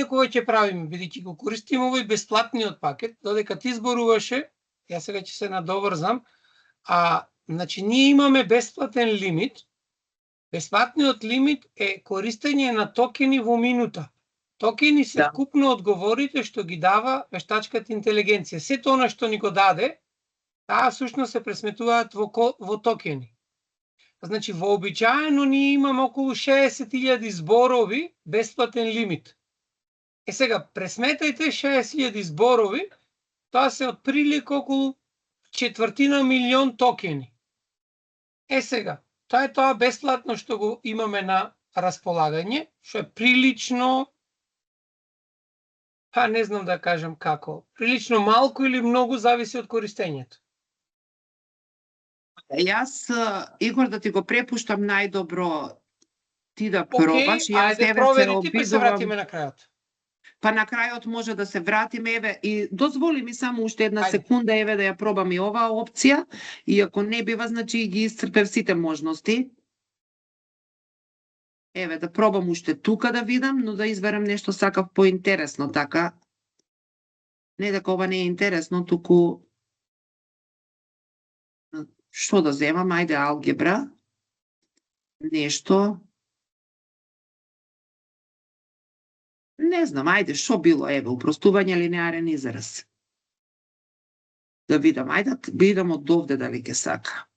кога ќе правиме, бидејќи го користиме овој бесплатниот пакет, додека ти зборуваше, јас сега ќе се надоврзам, значи ние имаме бесплатен лимит. Бесплатниот лимит е користење на токени во минута. Токени се вкупно одговорите што ги дава вештачката интелигенција. Сето она што ни го даде, таа всушност се пресметуваат во токени. Значи, вообичаено ние имаме околу 60.000 зборови бесплатен лимит. Сега, пресметајте 60.000 зборови, тоа се отприлика околу 1/4 токени. Сега, тоа е тоа бесплатно што го имаме на располагање, што е прилично, не знам да кажам како, прилично малку или многу зависи од користењето. Јас, Игор, да ти го препуштам најдобро ти да пробаш. Ајде провери ти, па се вратиме на крајот. Па на крајот може да се вратиме, еве, и дозволи ми само уште една секунда, еве, да ја пробам и оваа опција, и ако не бива, значи ги исцрпев сите можности. Еве, да пробам уште тука да видам, но да изберам нешто сакав поинтересно, така. Не дека ова не е интересно, туку што да земам, ајде алгебра, нешто. Не знам, ајде, што било, еве, упростување линеарен израз. Да видам, ајде, видам од овде дали ќе сака.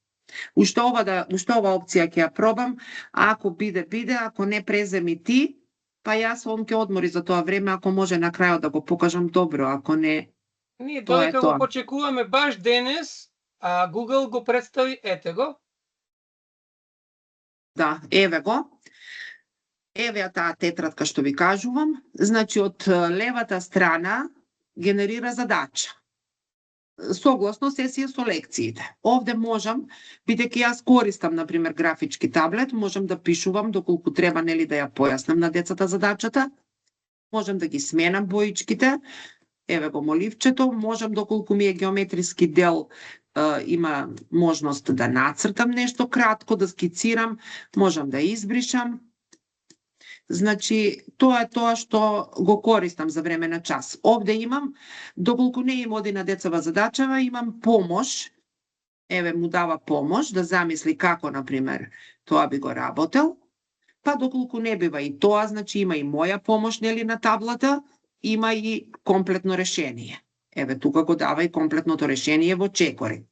Уште ова опција ќе ја пробам, ако биде, ако не преземи ти, па јас он ќе одмори за тоа време, ако може на крајот да го покажам добро, ако не, ние додека го почекуваме баш денес, Google го представи, ете го. Да, еве го. Еве таа тетрадка што ви кажувам. Значи, од левата страна генерира задача. Согласно сесија со лекциите. Овде можам, бидејќи јас користам, например, графички таблет, можам да пишувам доколку треба, нели, да ја појаснам на децата задачата. Можам да ги сменам боичките. Еве го моливчето, можам доколку ми е геометриски дел има можност да нацртам нешто кратко, да скицирам, можам да избришам. Значи, тоа е тоа што го користам за време на час. Овде имам, доколку не им оди на децава задачава, имам помош. Еве му дава помош да замисли како, например, тоа би го работел. Па доколку не бива и тоа, значи има и моја помош, нели, на таблата, има и комплетно решение. Еве, тука го дава и комплетното решение во чекори.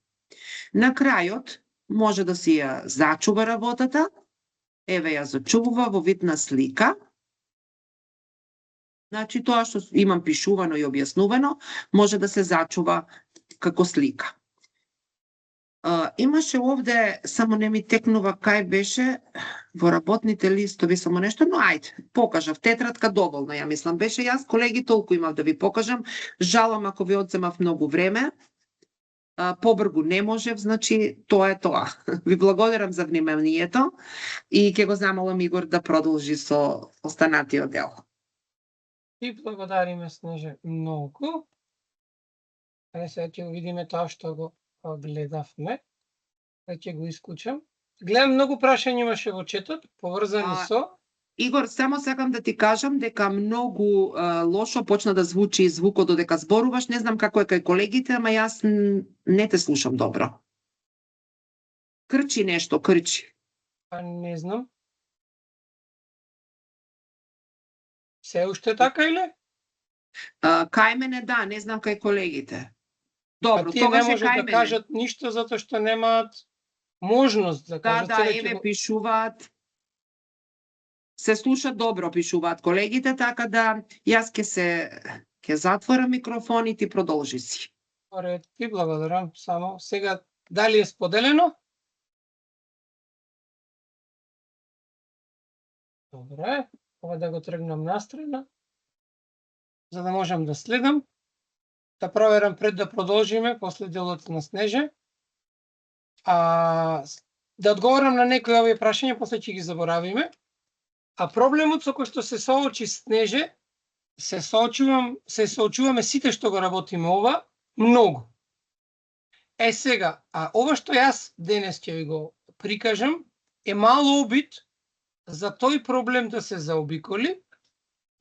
На крајот може да си ја зачува работата. Еве ја зачува во вид на слика. Значи тоа што имам пишувано и објаснувано може да се зачува како слика. Имаше овде, само не ми текнува кај беше, во работните листови само нешто, но ајде, покажав, тетрадка доволно, ја мислам, беше јас, колеги, толку имав да ви покажам, жалам ако ви одземав многу време, побргу не можев, значи тоа е тоа. Ви благодарам за вниманието и ќе го замолам Игор да продолжи со останатиот дел. И благодариме, Снеже, многу. Сега ќе го видиме тоа што го гледавме. Ќе го исклучам. Гледам многу прашања имаше во четот, поврзани со... Игор, само сакам да ти кажам дека многу лошо почна да звучи звукот додека зборуваш. Не знам како е кај колегите, ама јас не те слушам добро. Крчи нешто, крчи. Не знам. Се уште така или? Кај мене да, не знам кај колегите. Добро, тие не тогаш е може кај да мене. кажат ништо затоа што немаат можност да кажат. Да, еве пишуваат. Се слуша добро, пишуваат колегите, така да јас ќе затворам микрофон и ти продолжи си. Ред, ти благодарам. Само сега дали е споделено? Добре, ова да го тргнам настрана, за да можам да следам. Да проверам пред да продолжиме после делот на Снеже. Да одговорам на некои овие прашања, после ќе ги заборавиме. А проблемот со кој што се соочи Снеже, се соочуваме сите што го работиме ова, многу. Сега, ова што јас денес ќе ви го прикажам, е мало обид за тој проблем да се заобиколи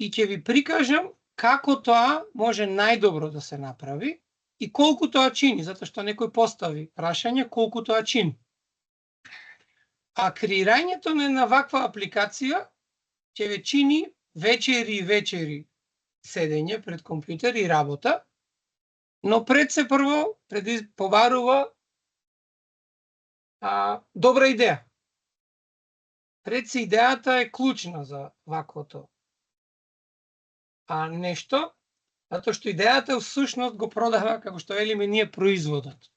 и ќе ви прикажам како тоа може најдобро да се направи и колку тоа чини, затоа што некој постави прашање колку тоа чини. Креирањето на ваква апликација ќе ве чини вечери и вечери седење пред компјутер и работа, но пред се прво побарува добра идеја. Пред се идејата е клучна за ваквото нешто, затоа што идејата всушност го продава, како што велиме ние, производот.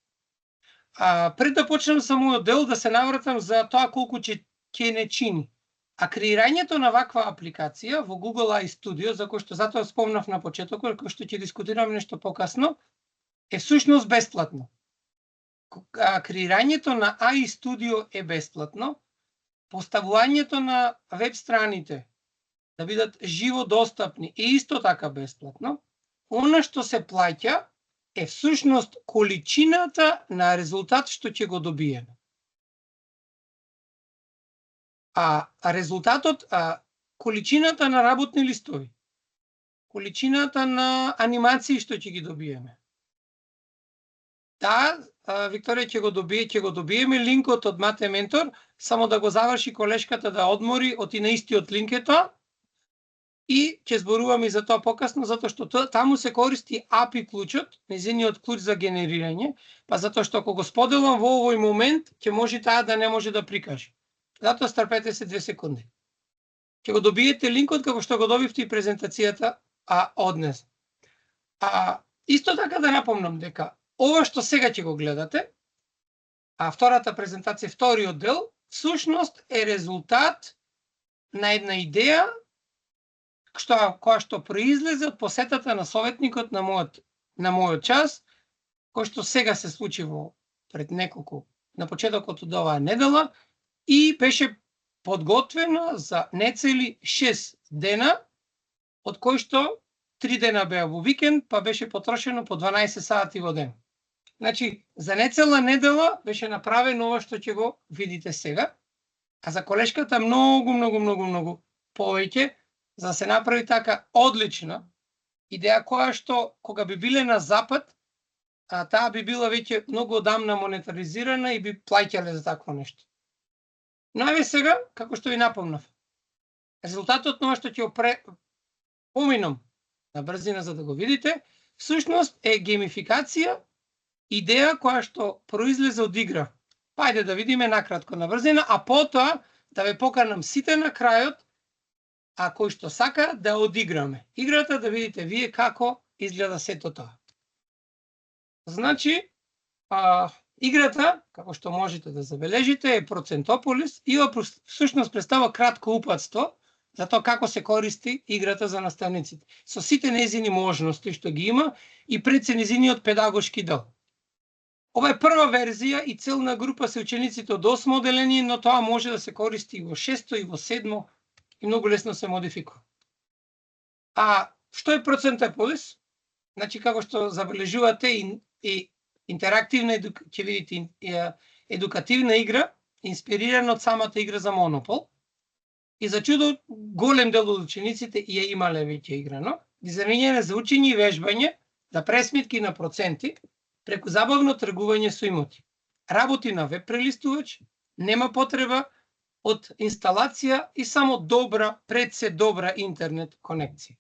Пред да почнем со мојот дел, да се навратам за тоа колку ќе не чини. Креирањето на ваква апликација во Google iStudio, за кој што затоа спомнав на почетокот, кој што ќе дискутираме нешто покасно, е всушност бесплатно. Креирањето на iStudio е бесплатно. Поставувањето на веб страните да бидат живо достапни е исто така бесплатно. Она што се плаќа е всушност количината на резултат што ќе го добиеме. Резултатот, количината на работни листови, количината на анимации што ќе ги добиеме. Да, Викторија ќе го добиеме линкот од Мате Ментор, само да го заврши колешката да одмори, оти на истиот линк е тоа. И ќе зборуваме за тоа покасно, затоа што таму се користи API клучот, незиниот клуч за генерирање, па затоа што ако го споделам во овој момент, ќе може таа да не може да прикаже. Затоа страпете се 2 секунди. Ќе го добиете линкот како што го добивте и презентацијата однес. Исто така да напомнам дека ова што сега ќе го гледате, втората презентација, вториот дел, всушност е резултат на една идеја која што произлезе од посетата на советникот на мојот час, кој што сега се случи пред на почетокот од оваа недела и беше подготвена за нецели 6 дена, од кои што 3 дена беа во викенд, па беше потрошено по 12 сати во ден. Значи, за нецела недела беше направено ова што ќе го видите сега, а за колешката многу повеќе, за да се направи така одлична идеја која што кога би биле на запад, таа би била веќе многу одамна монетаризирана и би плаќале за такво нешто. Но еве сега, како што ви напомнав, резултатот на ова што ќе поминам на брзина за да го видите, всушност е геймификација, идеја која што произлезе од игра. Ајде да видиме накратко на брзина, а потоа да ве поканам сите на крајот, а кои што сака да одиграме играта, да видите вие како изгледа сето тоа. Значи, играта, како што можете да забележите, е Процентополис и всушност представа кратко упатство за тоа како се користи играта за наставниците, со сите нејзини можности што ги има и пред се нејзиниот педагошки дел. Ова е прва верзија и целна група се учениците од 8 оделение, но тоа може да се користи и во 6 и во 7 и многу лесно се модификува. А што е Процентополис? Значи, како што забележувате и интерактивна, ќе видите едукативна игра, инспирирана од самата игра за Монопол. И за чудо, голем дел од учениците ја имале веќе играно. Дизајнирана за учење и вежбање, за пресметки на проценти, преку забавно тргување со имоти. Работи на веб прелистувач, нема потреба од инсталација и само пред се добра интернет конекција.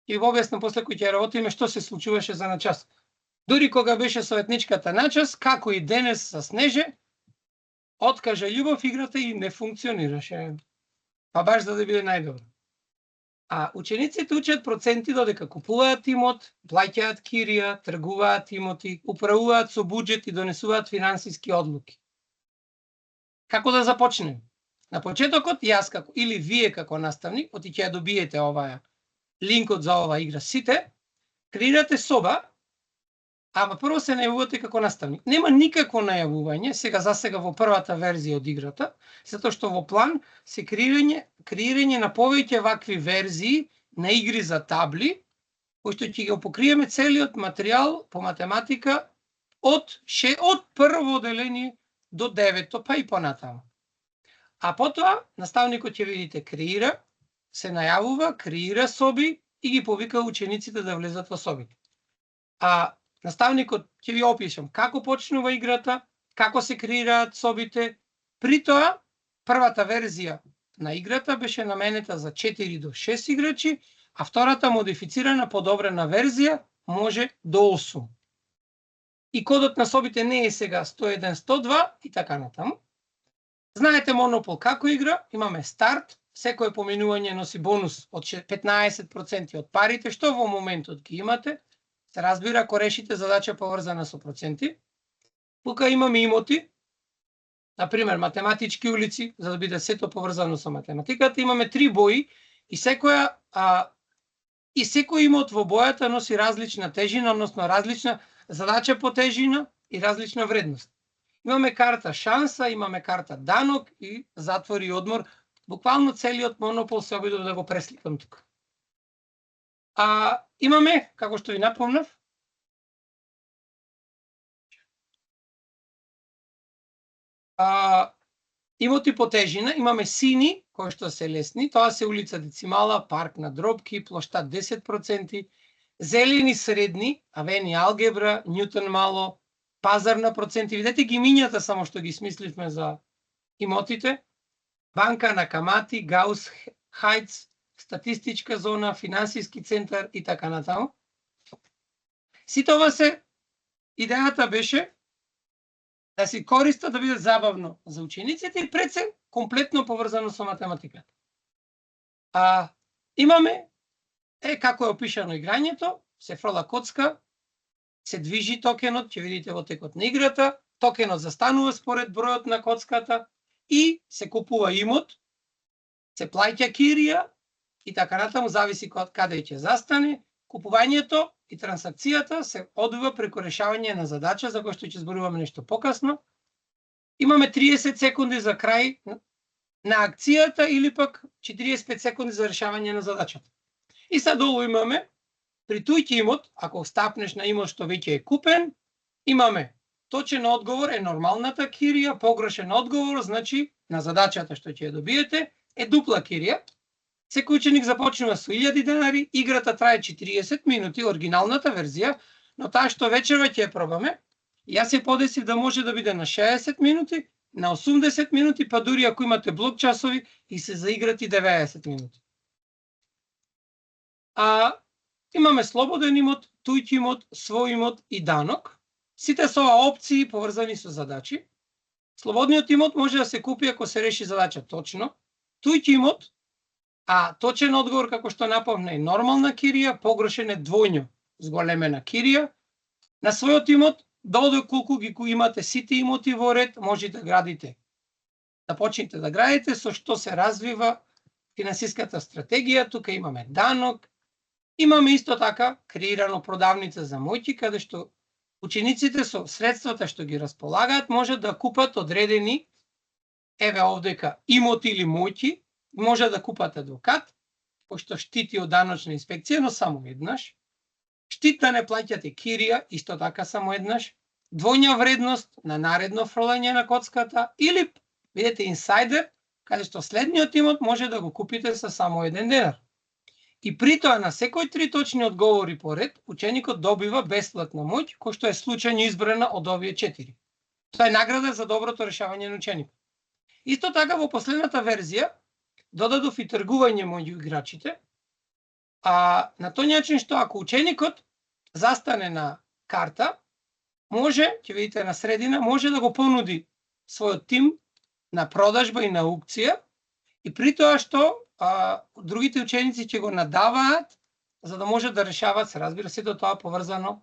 И во објаснам после кој ќе работиме што се случуваше за начас. Дури кога беше советничката начас, како и денес со снеже, откажа љубов играта и не функционираше. Па баш за да биде најдобро. А учениците учат проценти додека купуваат имот, плаќаат кирија, тргуваат имоти, управуваат со буџет и донесуваат финансиски одлуки. Како да започнем? На почетокот, јас како или вие како наставник, оти ќе ја добиете оваа линкот за оваа игра сите, креирате соба, ама прво се најавувате како наставник. Нема никакво најавување, за сега во првата верзија од играта, затоа што во план се креирање на повеќе вакви верзии на игри за табли, кои што ќе го покриеме целиот материјал по математика од прво оделение до 9-то, па и понатаму. А потоа наставникот ќе видите креира, се најавува, креира соби и ги повика учениците да влезат во собите. А наставникот ќе ви опишам како почнува играта, како се креираат собите. При тоа, првата верзија на играта беше наменета за 4 до 6 играчи, а втората модифицирана, подобрена верзија може до 8. И кодот на собите не е сега 101, 102 и така натаму. Знаете Монопол како игра, имаме старт, секое поминување носи бонус од 15% од парите, што во моментот ги имате. Се разбира, ако решите задача поврзана со проценти. Тука имаме имоти, например, математички улици, за да биде сето поврзано со математиката. Имаме 3 бои и секој имот во бојата носи различна тежина, односно различна задача по тежина и различна вредност. Имаме карта шанса, имаме карта данок и затвор и одмор. Буквално целиот Монопол се обидов да го пресликам тука. Имаме, како што ви напомнав, имоти по тежина, имаме сини, кои што се лесни, тоа се улица Децимала, парк на Дробки, плоштад 10%, зелени средни, Авени алгебра, Њутон мало, пазар на проценти, видете ги минјата само што ги смисливме за имотите, банка на Камати, Гаус Хајц, статистичка зона, финансиски центар и така натаму. Сите ова идејата беше да се користа да биде забавно за учениците и пред се комплетно поврзано со математиката. Имаме како е опишано играњето, се фрла коцка, се движи токенот, ќе видите во текот на играта, токенот застанува според бројот на коцката и се купува имот, се плаќа кирија и така натаму, зависи каде ќе застане. Купувањето и трансакцијата се одвива преку решавање на задача, за кој што ќе зборуваме нешто покасно. Имаме 30 секунди за крај на акцијата или пак 45 секунди за решавање на задачата. И сад долу имаме, при тој имот, ако стапнеш на имот што веќе е купен, Имаме точен одговор е нормалната кирија, погрешен одговор, значи на задачата што ќе ја добиете е дупла кирија. Секој ученик започнува со 1000 денари, играта трае 40 минути, оригиналната верзија, но таа што вечерва ќе ја пробаме. Јас ја подесив да може да биде на 60 минути, на 80 минути, па дури ако имате блок часови и се заиграти 90 минути. Имаме слободен имот, туѓ имот, свој имот и данок. Сите со опции поврзани со задачи. Слободниот имот може да се купи ако се реши задача точно. Туѓ имот, точен одговор како што напомна е нормална кирија, погрешен е двојно зголемена кирија. На својот имот, доколку ги имате сите имоти во ред, може да градите. Да почнете да градите со што се развива финансиската стратегија. Тука имаме данок. Имаме исто така креирано продавница за моќи, каде што учениците со средствата што ги располагаат можат да купат одредени, еве овдека, имоти или моќи, може да купат адвокат, пошто штити од даночна инспекција, но само еднаш. Штит да не плаќате кирија, исто така само еднаш. Двојна вредност на наредно фрлање на коцката или бидете инсайдер, каде што следниот имот може да го купите со само 1 денар. И при тоа на секој 3 точни одговори поред, ученикот добива бесплатна моќ, кој што е случајно избрана од овие 4. Тоа е награда за доброто решавање на ученикот. Исто така во последната верзија додадов и тргување меѓу играчите, на тој начин што ако ученикот застане на карта, може, ќе видите на средина, може да го понуди својот тим на продажба и на аукција, и при тоа што другите ученици ќе го надаваат за да може да решават, се разбира, сето тоа поврзано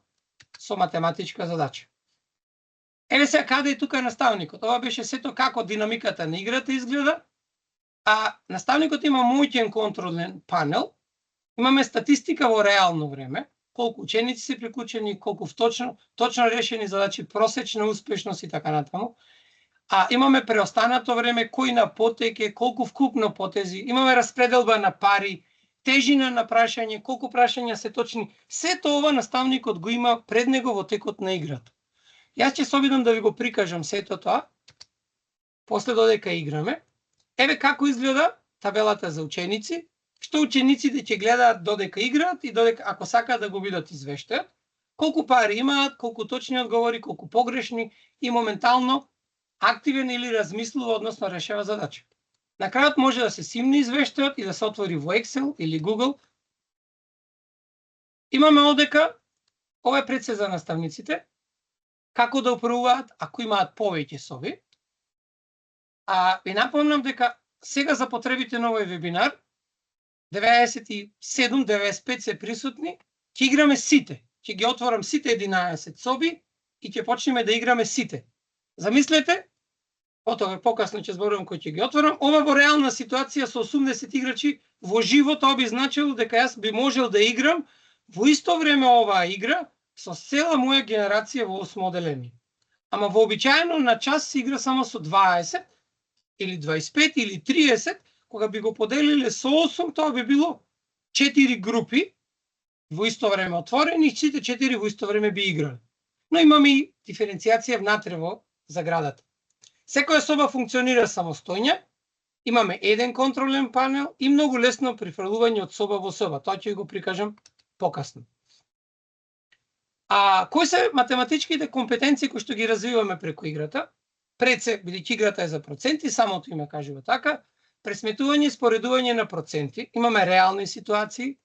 со математичка задача. Еве сега каде е тука наставникот. Ова беше сето како динамиката на играта изгледа. Наставникот има моќен контролен панел. Имаме статистика во реално време, колку ученици се приклучени, колку точно решени задачи, просечна успешност и така натаму. Имаме преостанато време, кој на потеке, колку вкупно потези, имаме распределба на пари, тежина на прашање, колку прашања се точни. Сето ова наставникот го има пред него во текот на играта. Јас ќе се обидам да ви го прикажам сето тоа, после додека играме. Еве како изгледа табелата за ученици, што учениците ќе гледаат додека играат и додека ако сакаат да го видат извештајот, колку пари имаат, колку точни одговори, колку погрешни и моментално активен или размислува, односно решава задача. На крајот може да се симне извештајот и да се отвори во Excel или Google. Имаме одека, ова е пред се за наставниците, како да управуваат ако имаат повеќе соби. Ви напомнам дека сега за потребите на овој вебинар 97-95 се присутни, ќе играме сите. Ќе ги отворам сите 11 соби и ќе почнеме да играме сите. Замислете, потоа покасно ќе зборувам кој ќе ги отворам, ова во реална ситуација со 80 играчи во живо, тоа би значило дека јас би можел да играм во исто време оваа игра со цела моја генерација во 8 оделение. Ама вообичаено на час се игра само со 20 или 25 или 30, кога би го поделиле со 8, тоа би било 4 групи во исто време отворени и сите 4 во исто време би играли. Но имаме и диференцијација внатре во заградата. Секоја соба функционира самостојно, имаме еден контролен панел и многу лесно префрлување од соба во соба. Тоа ќе го прикажам покасно. Кои се математичките компетенции кои што ги развиваме преку играта? Пред се, бидејќи играта е за проценти, самото име кажува така, пресметување и споредување на проценти. Имаме реални ситуации,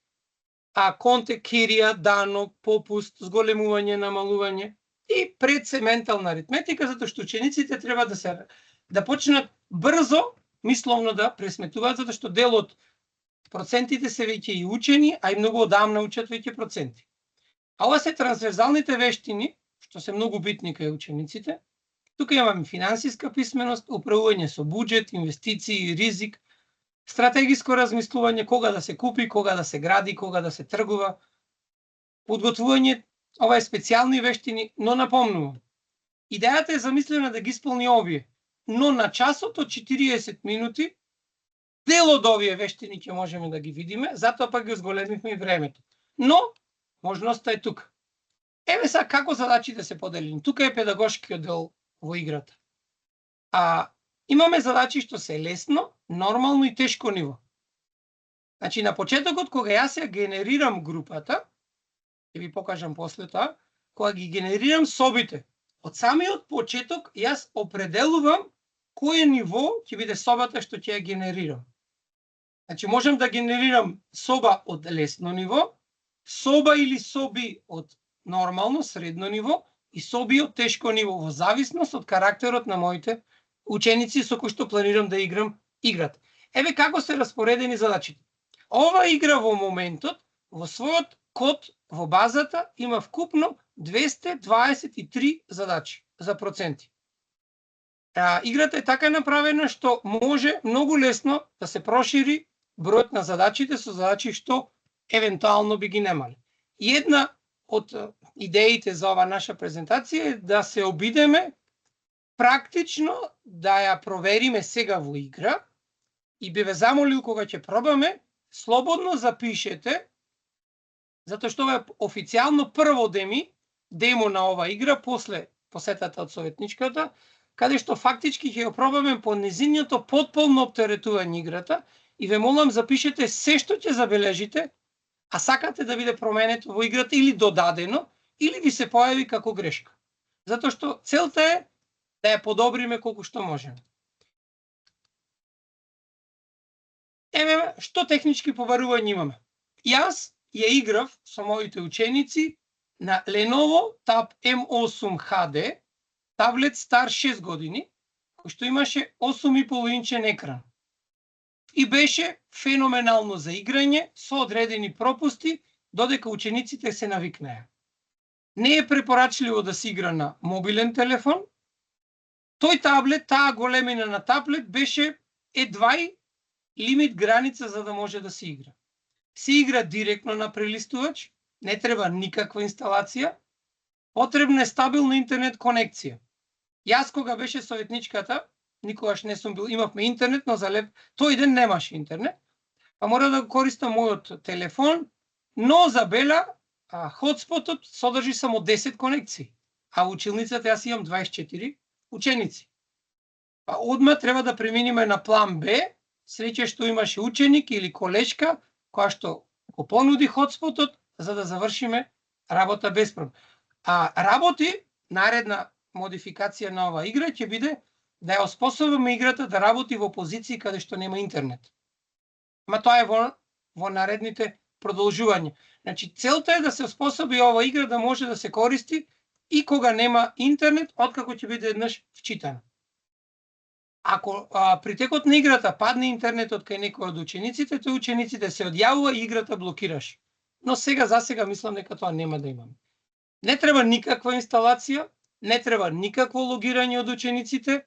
конте, кирија, данок, попуст, зголемување, намалување. И пред се ментална аритметика, затоа што учениците треба да почнат брзо, мисловно да пресметуваат, затоа што дел од процентите се веќе и учени, а и многу одамна учат веќе проценти. Ова се трансверзалните вештини, што се многу битни кај учениците. Тука имаме финансиска писменост, управување со буџет, инвестиции, ризик, стратегиско размислување, кога да се купи, кога да се гради, кога да се тргува, подготвување. Ова е специјални вештини, но напомнувам. Идејата е замислена да ги исполни овие, но на часот од 40 минути, дел од овие вештини ќе можеме да ги видиме, затоа пак ги зголемивме и времето. Но, можноста е тука. Еве сега како задачите се поделени. Тука е педагошкиот дел во играта. Имаме задачи што се лесно, нормално и тешко ниво. Значи на почетокот кога јас ја генерирам групата, ќе ви покажам после тоа, кога ги генерирам собите, од самиот почеток јас определувам кој ниво ќе биде собата што ќе ја генерирам. Значи можам да генерирам соба од лесно ниво, соба или соби од нормално, средно ниво и соби од тешко ниво, во зависност од карактерот на моите ученици со кои што планирам да играм играта. Еве како се распоредени задачите. Ова игра во моментот, во својот код во базата има вкупно 223 задачи за проценти. Играта е така направена што може многу лесно да се прошири бројот на задачите со задачи што евентуално би ги немали. И една од идеите за ова наша презентација е да се обидеме практично да ја провериме сега во игра и би ве замолил кога ќе пробаме, слободно запишете, затоа што ова е официјално прво демо на ова игра после посетата од советничката, каде што фактички ќе ја пробаме по низиното потполно оптеретување играта и ве молам запишете се што ќе забележите, а сакате да биде променето во играта или додадено, или ви се појави како грешка. Затоа што целта е да ја подобриме колку што можеме. Еве што технички побарување имаме. Јас ја играв со моите ученици на Lenovo Tab M8 HD, таблет стар 6 години, кој што имаше 8,5-инчен екран. И беше феноменално за играње со одредени пропусти, додека учениците се навикнеа. Не е препорачливо да се игра на мобилен телефон. Тој таблет, таа големина на таблет беше едва и лимит граница за да може да се игра. Се игра директно на прелистувач, не треба никаква инсталација, потребна е стабилна интернет конекција. Јас кога беше советничката, никогаш не сум бил, имавме интернет, но за тој ден немаше интернет, па мора да го користам мојот телефон, но за Бела хотспотот содржи само 10 конекции, а училницата јас имам 24 ученици. Па одма треба да преминиме на план Б, среќа што имаше ученик или колешка која што го понуди хотспотот за да завршиме работа беспроблемно. Работи, наредна модификација на оваа игра ќе биде да ја оспособиме играта да работи во позиции каде што нема интернет. Ма тоа е во наредните продолжувања. Значи целта е да се оспособи оваа игра да може да се користи и кога нема интернет, откако ќе биде еднаш вчитана. Ако при текот на играта падне интернетот кај некој од учениците, тој учениците се одјавува и играта блокираш. Но за сега мислам дека тоа нема да имаме. Не треба никаква инсталација, не треба никакво логирање од учениците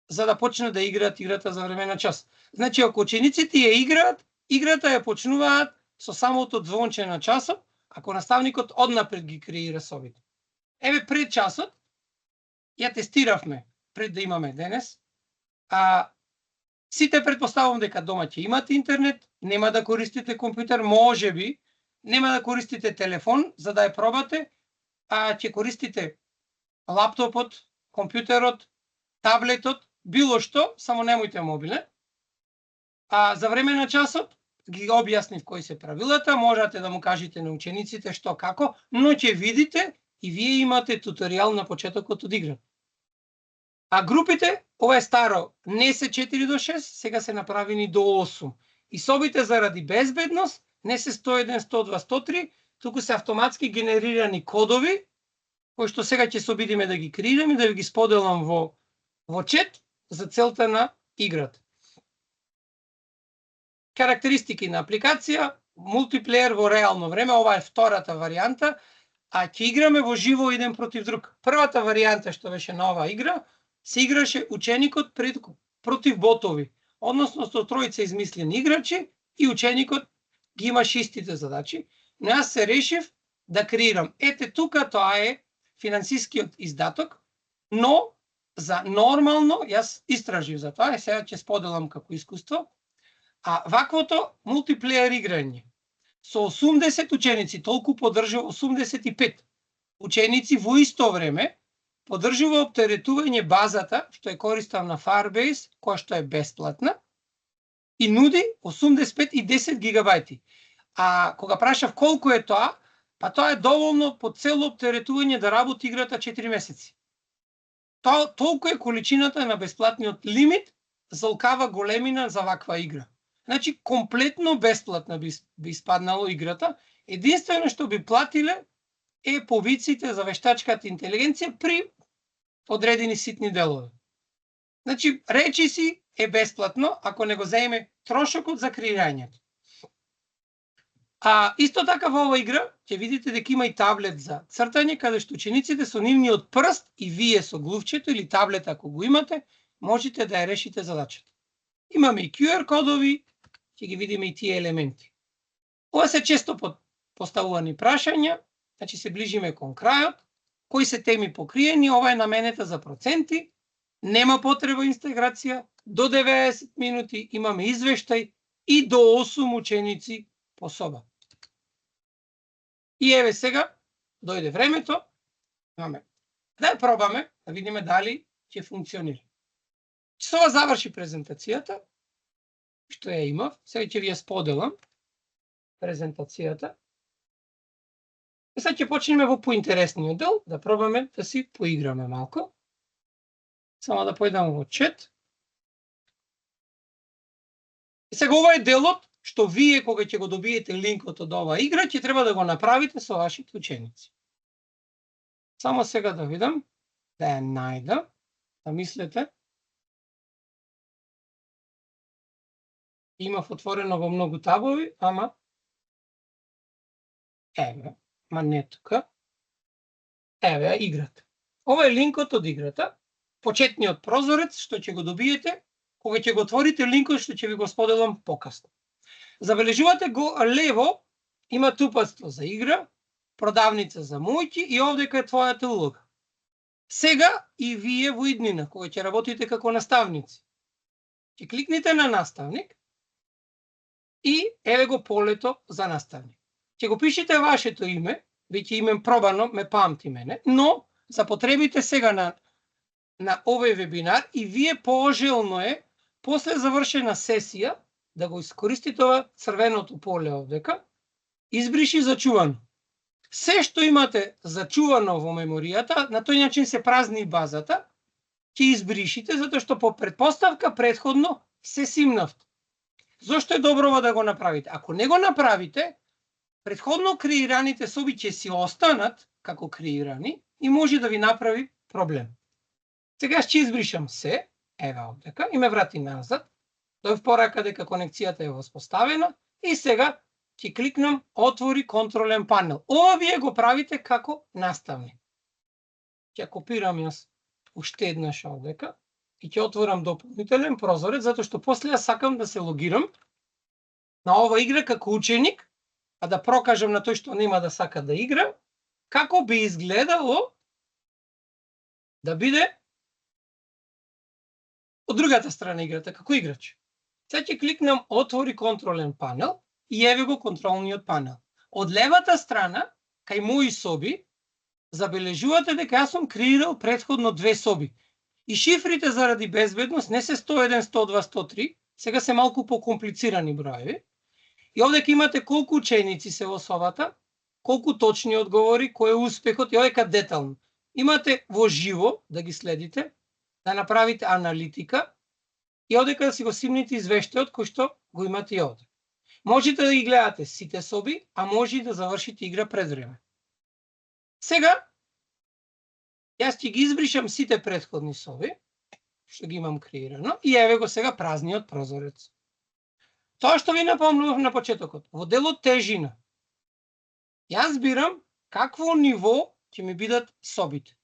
за да почнат да играат играта за време на час. Значи, ако учениците ја играат, играта ја почнуваат со самото звонче на часот, ако наставникот однапред ги креира собите. Еве пред часот ја тестиравме пред да имаме денес. Сите предпоставувам дека дома ќе имате интернет, нема да користите компјутер, можеби нема да користите телефон за да ја пробате, ќе користите лаптопот, компјутерот, таблетот, било што, само немојте мобилен. За време на часот ги објаснив кои се правилата, можете да му кажете на учениците што како, но ќе видите и вие имате туторијал на почетокот од играта. Групите, ова е старо, не се 4 до 6, сега се направени до 8. И собите заради безбедност не се 101, 102, 103, туку се автоматски генерирани кодови, кои што сега ќе се обидиме да ги креираме, да ги споделам во чет за целта на играта. Карактеристики на апликација, мултиплеер во реално време, ова е втората варијанта, ќе играме во живо еден против друг. Првата варијанта што беше на оваа игра, се играше ученикот против ботови, односно со тројца измислени играчи и ученикот ги имаше истите задачи, но јас се решив да креирам. Ете тука тоа е финансискиот издаток, но за нормално, јас истражив за тоа, сега ќе споделам како искуство, ваквото мултиплеер играње со 80 ученици, толку поддржува 85. ученици во исто време поддржува оптеретување базата, што е користам на Firebase, која што е бесплатна, и нуди 85 и 10 гигабајти. А кога прашав колку е тоа, па тоа е доволно по цело оптеретување да работи играта 4 месеци. Толку е количината на бесплатниот лимит за олкава големина за ваква игра. Значи, комплетно бесплатна би испаднало играта. Единствено што би платиле е повиците за вештачката интелигенција при одредени ситни делови. Значи, речи си е бесплатно, ако не го земе трошокот за креирањето. А исто така во оваа игра ќе видите дека има и таблет за цртање, каде што учениците со нивниот прст и вие со глувчето или таблет ако го имате, можете да ја решите задачата. Имаме и QR кодови, ќе ги видиме и тие елементи. Ова се често поставувани прашања, значи се ближиме кон крајот. Кои се теми покриени, ова е наменета за проценти, нема потреба интеграција, до 90 минути имаме извештај и до 8 ученици по соба. И еве сега, дојде времето, да ја пробаме, да видиме дали ќе функционира. Со ова заврши презентацијата, што ја имав, сега ќе ви ја споделам презентацијата. И сега ќе почнеме во поинтересниот дел, да пробаме да си поиграме малку. Само да појдам во чет. И сега ова е делот што вие кога ќе го добиете линкот од оваа игра, ќе треба да го направите со вашите ученици. Само сега да видам, да ја најдам, да мислете. Имав отворено во многу табови, ама еве, ма не тука. Еве играта. Ова е линкот од играта, почетниот прозорец што ќе го добиете кога ќе го отворите линкот што ќе ви го споделам покасно. Забележувате го лево има тупацтво за игра, продавница за моќи и овдека е твојата улога. Сега и вие во иднина, кога ќе работите како наставници, ќе кликнете на наставник и еве го полето за наставник. Ќе го пишете вашето име, веќе име пробано, ме памти мене, но за потребите сега на овој вебинар и вие пожелно е после завршена сесија да го искористите ова црвеното поле овдека, избриши зачувано. Се што имате зачувано во меморијата, на тој начин се празни базата, ќе избришите, затоа што по предпоставка предходно се симнавте. Зошто е добро да го направите? Ако не го направите, предходно креираните соби ќе си останат како креирани и може да ви направи проблем. Сега ќе избришам се, еве овдека, и ме врати назад. Дојав порака дека конекцијата е воспоставена и сега ќе кликнам отвори контролен панел. Ова вие го правите како наставник. Ќе копирам јас уште еднаш овдека и ќе отворам дополнителен прозорец, затоа што после ја сакам да се логирам на ова игра како ученик, а да прокажам на тој што нема да сака да игра, како би изгледало да биде од другата страна играта, како играч. Сега ќе кликнам отвори контролен панел и еве го контролниот панел. Од левата страна, кај мои соби, забележувате дека јас сум креирал предходно 2 соби. И шифрите заради безбедност не се 101, 102, 103, сега се малку покомплицирани броеви. И овдека имате колку ученици се во собата, колку точни одговори, кој е успехот и овдека детално. Имате во живо да ги следите, да направите аналитика и овдека да си го симните извештајот кој што го имате и овде. Можете да ги гледате сите соби, а може и да завршите игра пред време. Сега, јас ќе ги избришам сите предходни соби, што ги имам креирано, и еве го сега празниот прозорец. Тоа што ви напомнував на почетокот, во делот тежина, јас бирам какво ниво ќе ми бидат собите.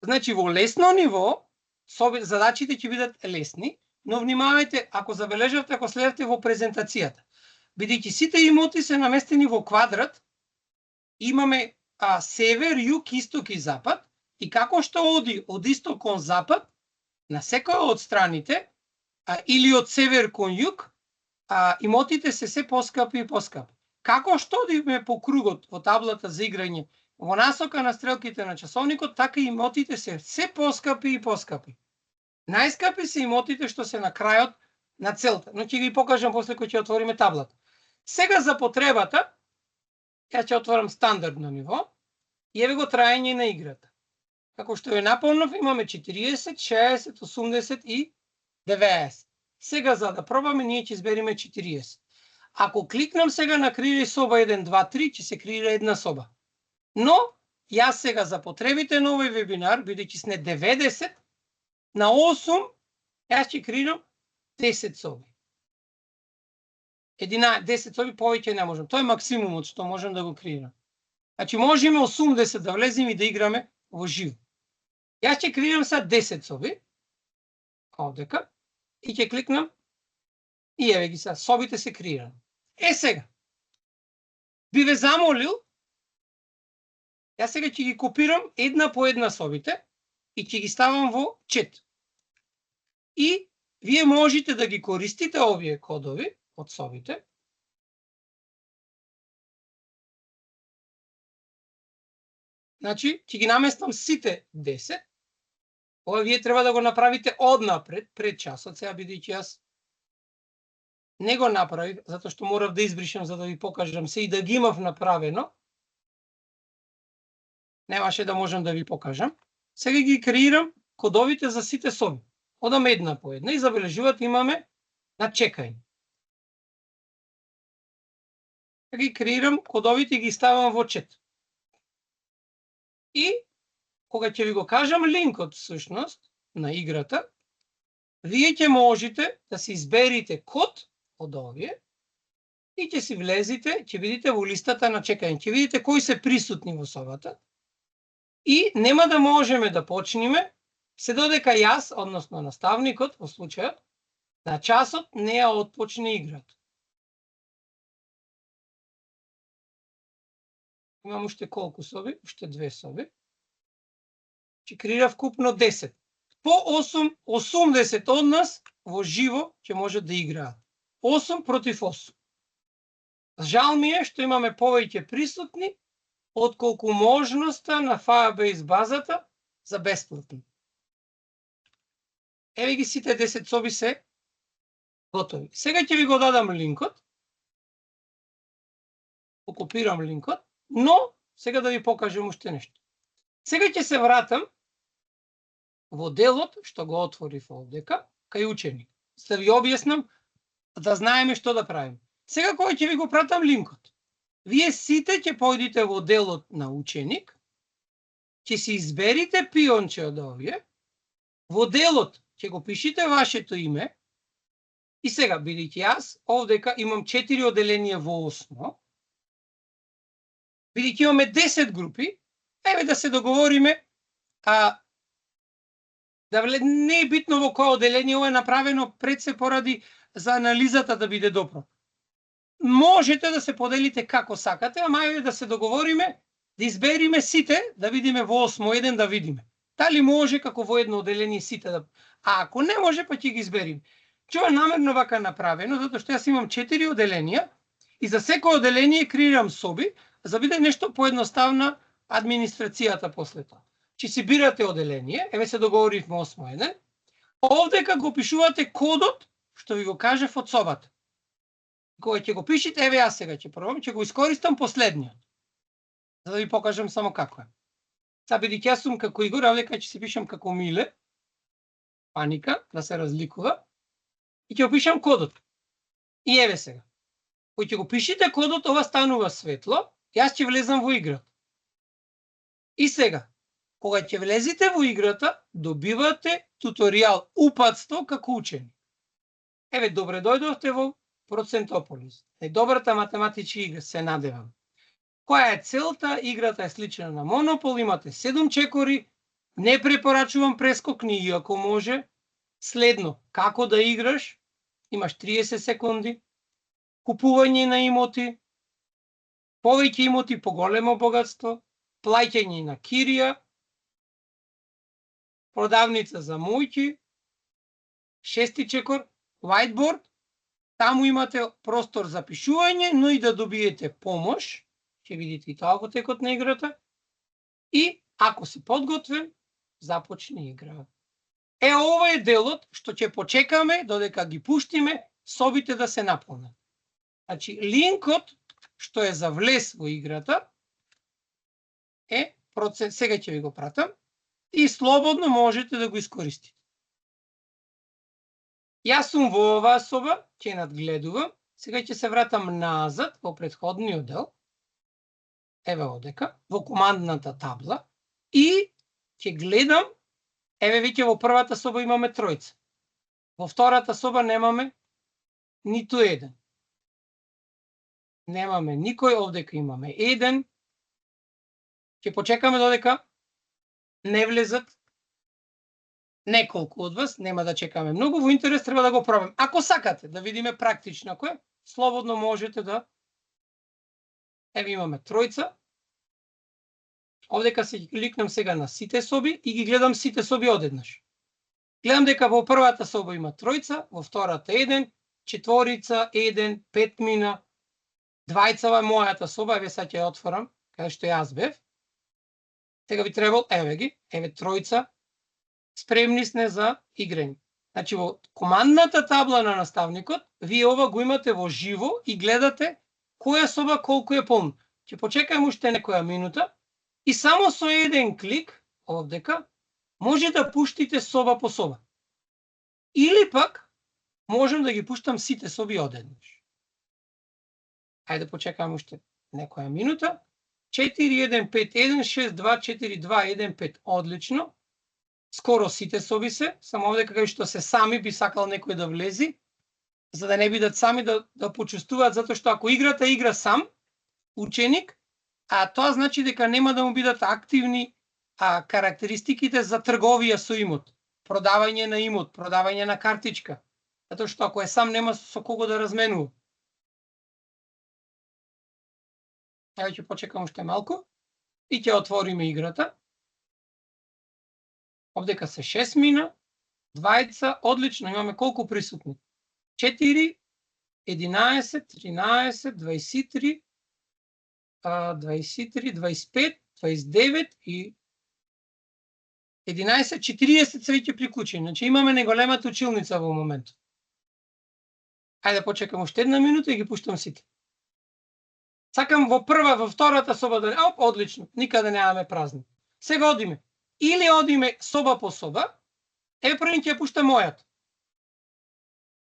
Значи, во лесно ниво, задачите ќе бидат лесни, но внимавајте, ако забележавте, ако следите во презентацијата. Бидејќи сите имоти се наместени во квадрат, имаме север, југ, исток и запад, и како што оди од исток кон запад, на секоја од страните, или од север кон југ, имотите се поскапи и поскапи. Како што одиме по кругот во таблата за играње во насока на стрелките на часовникот, така имотите се се поскапи и поскапи. Најскапи се имотите што се на крајот на целта. Но ќе ги покажам после кој ќе отвориме таблата. Сега за потребата, ја ќе отворам стандардно ниво и еве го траење на играта. Како што ја наполнав, имаме 40, 60, 80 и 90. Сега за да пробаме, ние ќе избериме 40. Ако кликнам сега на креирај соба 1, 2, 3, ќе се креира една соба. Но, јас сега за потребите на овој вебинар, бидејќи сме 90, на 8, јас ќе креирам 10 соби. 10 соби повеќе не можам. Тоа е максимумот што можам да го креирам. Значи, можеме 80 да влезем и да играме во живо. Јас ќе креирам сега 10 соби, овдека, и ќе кликнам, и еве ги сега, собите се креирани. Сега, би ве замолил, јас сега ќе ги копирам една по една собите и ќе ги ставам во чет. И вие можете да ги користите овие кодови од собите. Значи, ќе ги наместам сите 10. Ова вие треба да го направите однапред, пред часот, сега бидејќи јас не го направив, затоа што морав да избришам за да ви покажам се и да ги имав направено. Немаше да можам да ви покажам. Сега ги креирам кодовите за сите соби. Одам една по една и забележувате имаме на чекање. Сега ги креирам кодовите и ги ставам во чет. И кога ќе ви го кажам линкот всушност на играта, вие ќе можете да си изберите код од овие и ќе си влезите, ќе видите во листата на чекање, ќе видите кои се присутни во собата и нема да можеме да почнеме се додека јас, односно наставникот, во случајот, на часот не ја отпочне играта. Имам уште колку соби? Уште 2 соби. Ќе креира вкупно 10. По 80 од нас во живо ќе може да играат. 8 против 8. Жал ми е што имаме повеќе присутни отколку можноста на Firebase базата за бесплатно. Еве ги сите 10 соби се готови. Сега ќе ви го дадам линкот. Копирам линкот, но сега да ви покажам уште нешто. Сега ќе се вратам во делот што го отворив овдека, кај ученик. Да ви објаснам, да знаеме што да правиме. Сега кога ќе ви го пратам линкот, вие сите ќе појдите во делот на ученик, ќе си изберите пионче од овие, во делот ќе го пишите вашето име, и сега, бидејќи јас овдека имам 4 оделенија во 8, бидејќи имаме 10 групи, еве да се договориме, не е битно во кој оделение, ова е направено пред се поради за анализата да биде добро. Можете да се поделите како сакате, ама еве да се договориме, да избериме сите, да видиме во 8-1 да видиме. Дали може како во едно оделение сите да... А ако не може, па ќе ги избериме. Ова е намерно вака направено, затоа што јас имам 4 оделенија и за секој оделение креирам соби, за биде нешто поедноставна администрацијата после тоа. Че си бирате оделение, еве се договоривме 8-1, овдека го пишувате кодот, што ви го кажев од собата. Кога ќе го пишете, еве јас сега ќе пробам, ќе го искористам последниот. За да ви покажам само како е. Са бидејќи јас сум како Игор, овдека ќе се пишам како Миле, Паника, да се разликува, и ќе го пишам кодот. И еве сега. Кој ќе го пишете кодот, ова станува светло, јас ќе влезам во играта. И сега, кога ќе влезете во играта, добивате туторијал упатство како ученик. Еве, добре дојдовте во Процентополис. Најдобрата математичка игра, се надевам. Која е целта? Играта е слична на Монопол, имате 7 чекори, не препорачувам прескокни, иако може. Следно, како да играш? Имаш 30 секунди. Купување на имоти, повеќе имоти, поголемо богатство, плаќање на кирија, продавница за мојки, 6 чекор, whiteboard, таму имате простор за пишување, но и да добиете помош, ќе видите и тоа во текот на играта, и ако си подготвен, започни игра. Ова е делот што ќе почекаме додека ги пуштиме собите да се наполнат. Значи, линкот што е за влез во играта е процес, сега ќе ви го пратам и слободно можете да го искористите. Јас сум во оваа соба, ќе надгледувам, сега ќе се вратам назад во претходниот дел, еве одека, во командната табла и ќе гледам, еве веќе во првата соба имаме тројца. Во втората соба немаме ниту еден. Немаме никој, овдека имаме еден. Ќе почекаме додека не влезат неколку од вас, нема да чекаме многу, во интерес треба да го пробам. Ако сакате да видиме практично кој, слободно можете да... Еве имаме тројца. Овдека се кликнам сега на сите соби и ги гледам сите соби одеднаш. Гледам дека во првата соба има тројца, во втората еден, четворица, еден, 5 мина, двајцава е мојата соба, еве сега ќе ја отворам, каде што јас бев. Сега би требал, еве ги, еве тројца, спремни сме за играње. Значи во командната табла на наставникот, вие ова го имате во живо и гледате која соба колку е полна. Ќе почекаме уште некоја минута и само со еден клик овдека може да пуштите соба по соба. Или пак можам да ги пуштам сите соби одеднаш. Ајде почекаме уште некоја минута. 4-1-5-1-6-2-4-2-1-5. Одлично. Скоро сите соби се, само овдека кај што се сами би сакал некој да влези, за да не бидат сами да почувствуваат, затоа што ако играта игра сам, ученик, а тоа значи дека нема да му бидат активни карактеристиките за трговија со имот, продавање на имот, продавање на картичка, затоа што ако е сам нема со кого да разменува. Еве ќе почекам уште малку и ќе отвориме играта. Овдека се 6 мина, двајца, одлично, имаме колку присутни? 4, 11, 13, 23, 23, 25, 29 и 11, 40 се веќе приклучени. Значи имаме неголемата училница во моментот. Ајде почекам уште една минута и ги пуштам сите. Сакам во втората соба да... одлично, никаде немаме празни. Сега одиме. Или одиме соба по соба, еве први ќе пуштам мојата.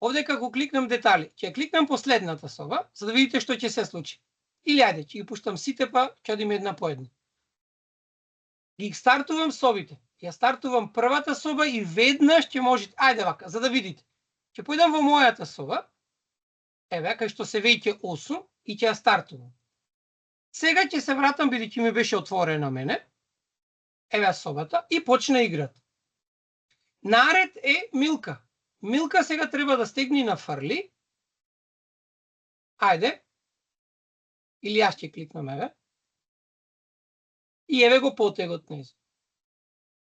Овдека го кликнам детали, ќе кликнам последната соба, за да видите што ќе се случи. Или ајде, ќе ги пуштам сите па ќе одиме една по една. Ги стартувам собите. Ја стартувам првата соба и веднаш ќе можете, ајде вака, за да видите. Ќе појдам во мојата соба, еве, кај што се веќе 8 и ќе ја стартувам. Сега ќе се вратам, бидејќи ми беше отворена мене, еве собата, и почна играта. Наред е Милка. Милка сега треба да стегни на фрли. Ајде. Или јас ќе кликнам, еве. И еве го потегот незо.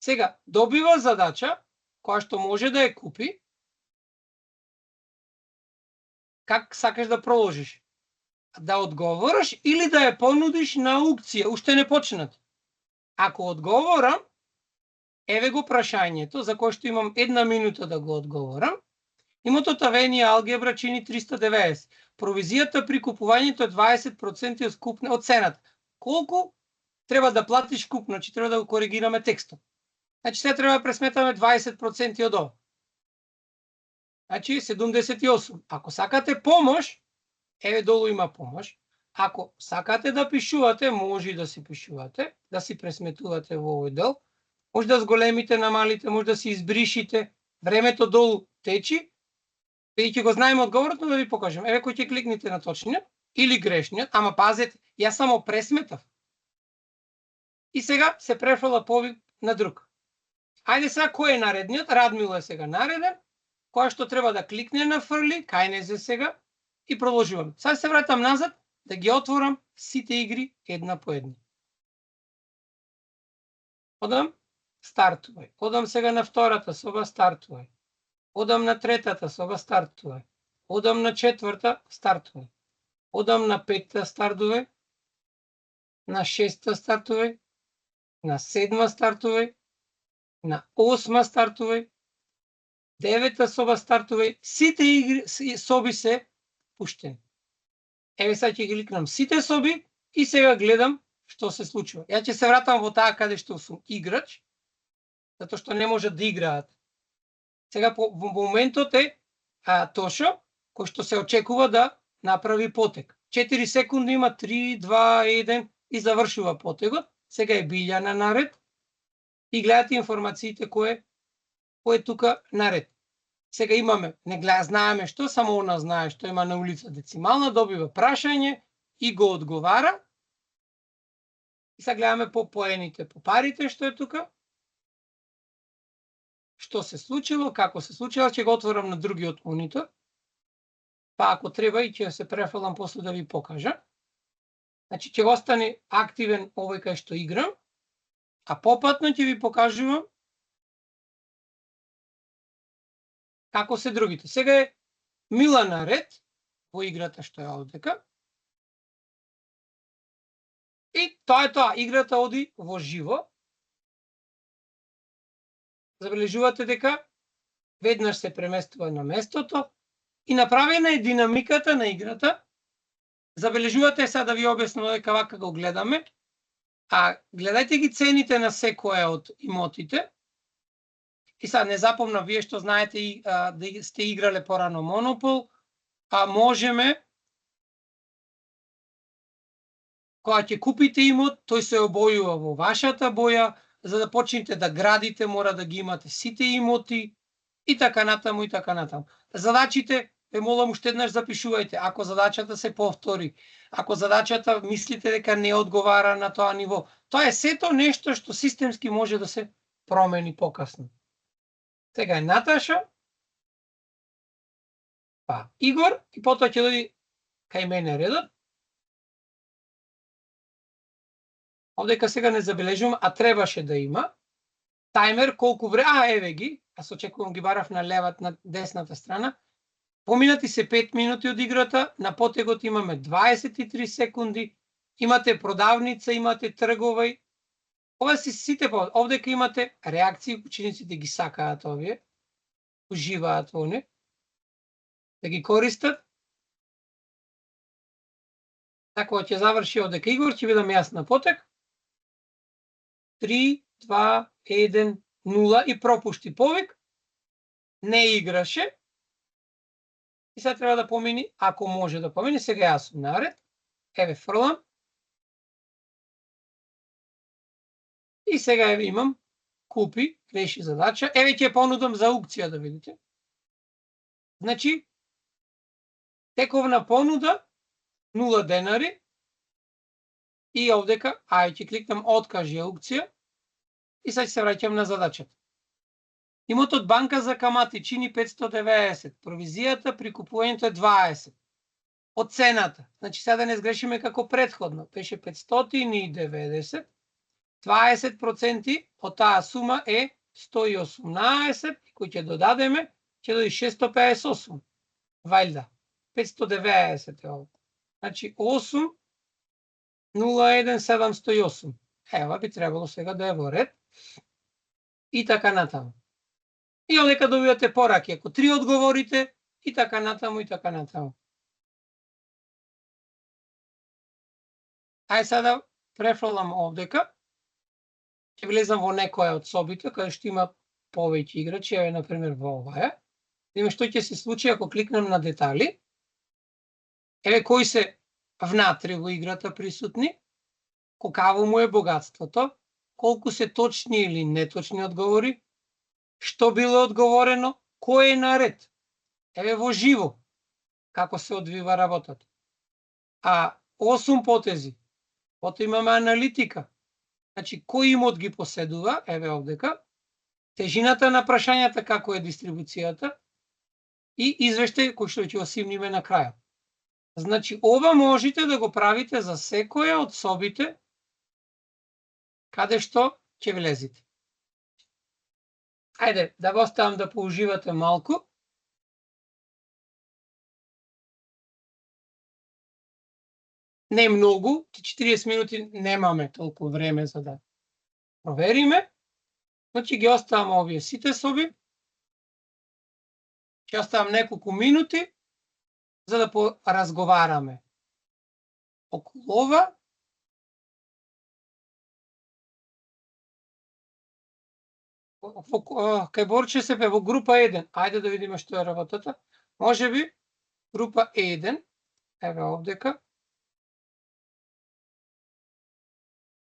Сега, добива задача, која што може да ја купи. Как сакаш да проложиш? Да одговориш или да ја понудиш на аукција, уште не почнат. Ако одговорам, еве го прашањето, за кое што имам една минута да го одговорам. Имотот Авенија алгебра чини 390. Провизијата при купувањето е 20% од цената. Колку треба да платиш купно? Значи треба да го коригираме текстот. Значи сега треба да пресметаме 20% од ова. Значи 78. Ако сакате помош, еве долу има помош. Ако сакате да пишувате, може и да си пишувате, да си пресметувате во овој дел. Може да зголемите, намалите, може да си избришите. Времето долу течи. И ќе го знаеме одговорот, но да ви покажем. Еве кој ќе кликнете на точниот или грешниот, ама пазете, јас само пресметав. И сега се префрла повик на друг. Ајде сега кој е наредниот? Радмил е сега нареден, која што треба да кликне на фрли, кај не се сега и продолжуваме. Сега се вратам назад да ги отворам сите игри една по една. Одам, стартувај. Одам сега на втората соба, стартувај. Одам на третата соба, стартувај. Одам на четврта, стартувај. Одам на петта, стартувај. На шеста, стартувај. на 7 стартувај, на 8 стартувај, 9 соба стартувај, сите соби се пуштени. Еве сега ќе ги ликнам сите соби и сега гледам што се случува. Ја ќе се вратам во таа каде што сум играч, затоа што не можат да играат. Сега во моментот е Тошо, кој што се очекува да направи потег. 4 секунди има, 3, 2, 1 и завршува потегот. Сега е Билјана наред и гледате информациите кој е тука наред. Сега имаме, не знаеме што, само она знае што има на улица децимална, добива прашање и го одговара. И сега гледаме по поените, по парите што е тука. Што се случило, како се случило, ќе го отворам на другиот монитор. Па ако треба и ќе се префалам после да ви покажа. Значи ќе остане активен овој кај што играм, а попатно ќе ви покажувам како се другите. Сега е Мила наред во играта што е овдека. И тоа е тоа, играта оди во живо. Забележувате дека веднаш се преместува на местото и направена е динамиката на играта. Забележувате сега да ви објаснам дека вака го гледаме. А гледајте ги цените на секоја од имотите. И сега не запомнав, вие што знаете и да сте играле порано Монопол, можеме кога ќе купите имот, тој се обојува во вашата боја, за да почнете да градите, мора да ги имате сите имоти и така натаму и така натаму. Задачите, ве молам уште еднаш запишувајте, ако задачата се повтори, ако задачата мислите дека не одговара на тоа ниво, тоа е сето нешто што системски може да се промени покасно. Сега е Наташа, па Игор и потоа ќе дојде кај мене редот. Овдека сега не забележувам, а требаше да има тајмер колку време, еве ги, аз очекувам ги барав на левата, на десната страна. Поминати се 5 минути од играта, на потегот имаме 23 секунди, имате продавница, имате трговај. Ова си сите овдека имате реакции, учениците ги сакаат овие, уживаат во не, да ги користат. Така ќе заврши овдека Игор, ќе видам јас на потек. 3, 2, 1, 0 и пропушти повик. Не играше. И сега треба да помини, ако може да помини, сега јас сум наред. Еве фрлам. И сега еве имам купи, реши задача. Еве ќе понудам за аукција да видите. Значи, тековна понуда 0 денари. И овдека, ќе кликнам откажи аукција и сега ќе се враќам на задачата. Имотот банка за камати чини 590, провизијата при купувањето е 20. Од цената, значи сега да не сгрешиме како предходно, беше 590, 20% од таа сума е 118, кој ќе додадеме, ќе дојде 658. Вајлда, 590 е овде. Значи 8 01708. Ева би требало сега да е во ред. И така натаму. И овдека добивате пораки, ако 3 одговорите, и така натаму, и така натаму. Ај сега префрлам овдека. Ќе влезам во некоја од собите, каде што има повеќе играчи, еве на пример во оваа. Видиме што ќе се случи ако кликнам на детали. Еве кои се внатре во играта присутни, какаво му е богатството, колку се точни или неточни одговори, што било одговорено, кој е наред. Еве во живо, како се одвива работата. 8 потези. Потоа имаме аналитика. Значи, кој имот ги поседува, еве овдека, тежината на прашањата, како е дистрибуцијата и извештај кој што ќе го симниме на крајот. Значи, ова можете да го правите за секоја од собите каде што ќе влезете. Ајде, да го оставам да поуживате малку. Не многу, 40 минути немаме толку време за да провериме. Значи ги оставам овие сите соби. Ќе оставам неколку минути за да поразговараме околу ова. Кај Борче се во група 1. Ајде да видиме што е работата. Можеби група 1. Еве овдека.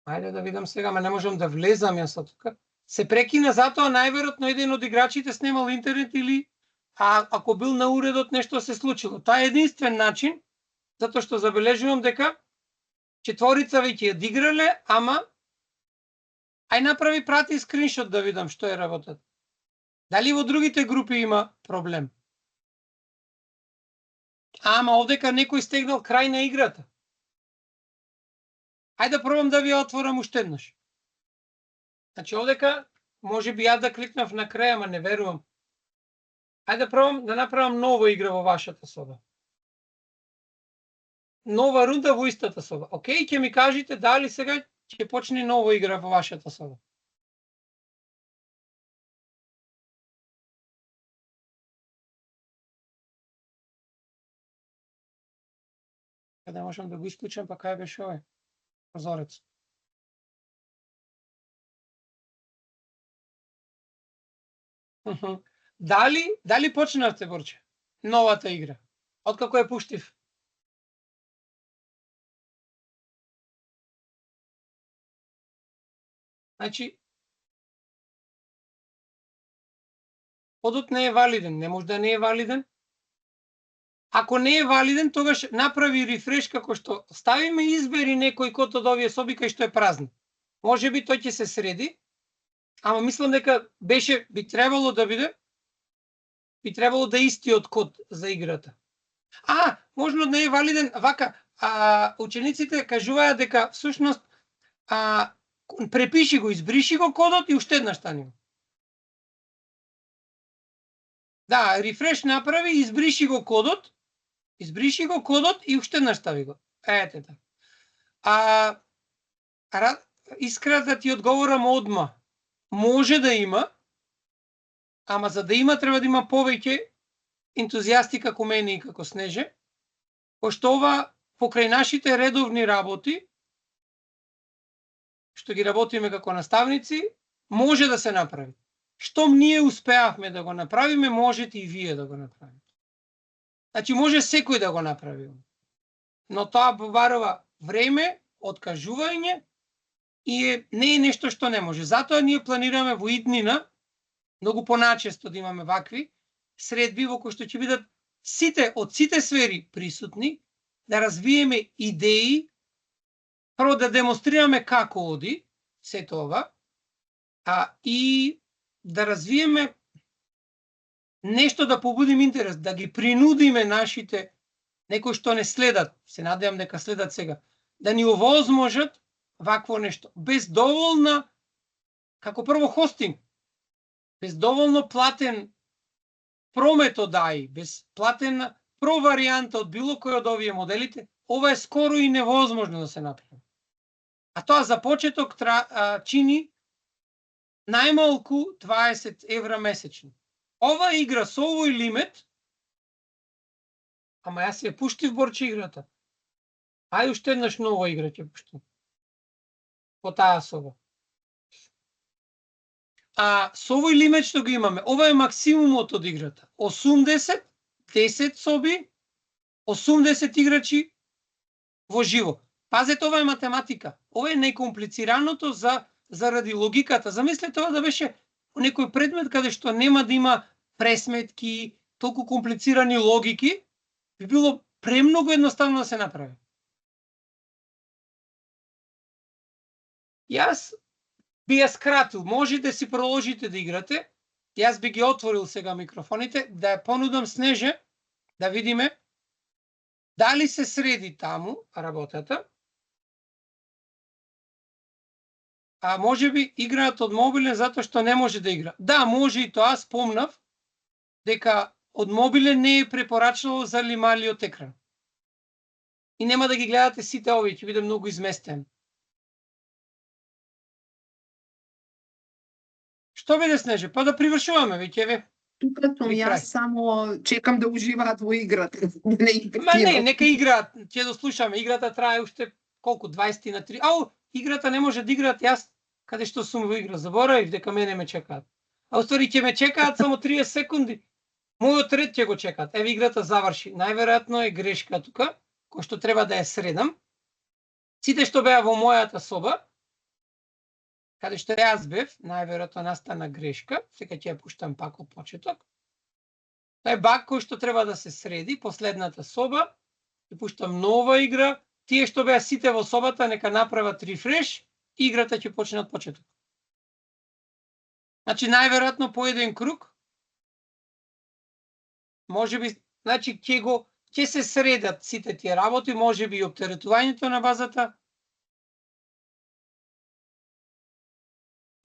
Ајде да видам сега, ма не можам да влезам јас од тука. Се прекина затоа најверојатно еден од играчите снимал интернет или ако бил на уредот нешто се случило. Тоа е единствен начин, затоа што забележувам дека четворица веќе ја диграле, ама ај направи прати скриншот да видам што е работата. Дали во другите групи има проблем? Ама овдека некој стегнал крај на играта. Ајде да пробам да ви ја отворам уште еднаш. Значи овдека можеби ја да кликнав на крај, ама не верувам. Ајде да пробам да направам нова игра во вашата соба. Нова рунда во истата соба. Океј, ќе ми кажете дали сега ќе почне нова игра во вашата соба. Каде можам да го исклучам, па кај беше овој прозорец? Дали почнавте, Борче, новата игра? Откако ја пуштив? Значи, кодот не е валиден, не може да не е валиден. Ако не е валиден, тогаш направи рефреш како што ставиме и избери некој код од овие соби кај што е празно. Можеби тој ќе се среди, ама мислам дека би требало да биде, би требало да истиот код за играта. Можно не е валиден, вака, учениците кажуваат дека всушност препиши го, избриши го кодот и уште еднаш стани го. Да, рефреш направи, избриши го кодот и уште еднаш стави го. Ете така. Искра да ти одговорам одма. Може да има, ама за да има треба да има повеќе ентузијасти како мене и како Снеже, пошто ова покрај нашите редовни работи, што ги работиме како наставници, може да се направи. Штом ние успеавме да го направиме, можете и вие да го направите. Значи може секој да го направи. Но тоа побарува време, откажување и не е нешто што не може. Затоа ние планираме во иднина многу поначесто да имаме вакви средби во кои што ќе бидат од сите сфери присутни, да развиеме идеи, прво да демонстрираме како оди сето ова, и да развиеме нешто да побудим интерес, да ги принудиме нашите, некои што не следат, се надевам дека следат сега, да ни овозможат вакво нешто. Без доволна, како прво хостинг, без доволно платен промет од АИ, без платена проваријанта од било кој од овие моделите, ова е скоро и невозможно да се направи. А тоа за почеток чини најмалку 20 евра месечно. Ова игра со овој лимит, ама јас ја пуштив, Борче, играта. Ајде уште еднаш нова игра ќе пуштим. По таа соба. Со овој лимит што го имаме, ова е максимумот од играта. 80, 10 соби, 80 играчи во живо. Пазете, ова е математика. Ова е најкомплицираното заради логиката. Замислете ова да беше некој предмет каде што нема да има пресметки, толку комплицирани логики, би било премногу едноставно да се направи. Јас би ја скратил, може да си проложите да играте, јас би ги отворил сега микрофоните, да ја понудам Снеже, да видиме дали се среди таму работата. Може би играат од мобилен затоа што не може да игра. Да, може и тоа, спомнав дека од мобилен не е препорачливо за малиот екран. И нема да ги гледате сите овие, ќе биде многу изместен. Што биде Снеже? Па да привршуваме веќе еве. Тука сум При јас крај. само чекам да уживаат во играта. Не ги Ма не, прекинам. нека играат, ќе дослушаме. Играта трае уште колку 20 на 3. Ау, играта не може да играат јас каде што сум во игра. Заборавив дека мене ме чекаат. А уствари ќе ме чекаат само 30 секунди. Мојот ред ќе го чекаат. Еве играта заврши. Најверојатно е грешка тука, кој што треба да ја средам. Сите што беа во мојата соба, каде што јас бев, најверојатно настана грешка. Сега ќе ја пуштам пак од почеток. Тај баг кој што треба да се среди, последната соба, ќе пуштам нова игра. Тие што беа сите во собата, нека направат рефреш, играта ќе почне од почеток. Значи, најверојатно по еден круг, можеби, значи, ќе се средат сите тие работи, можеби и оптеретувањето на базата.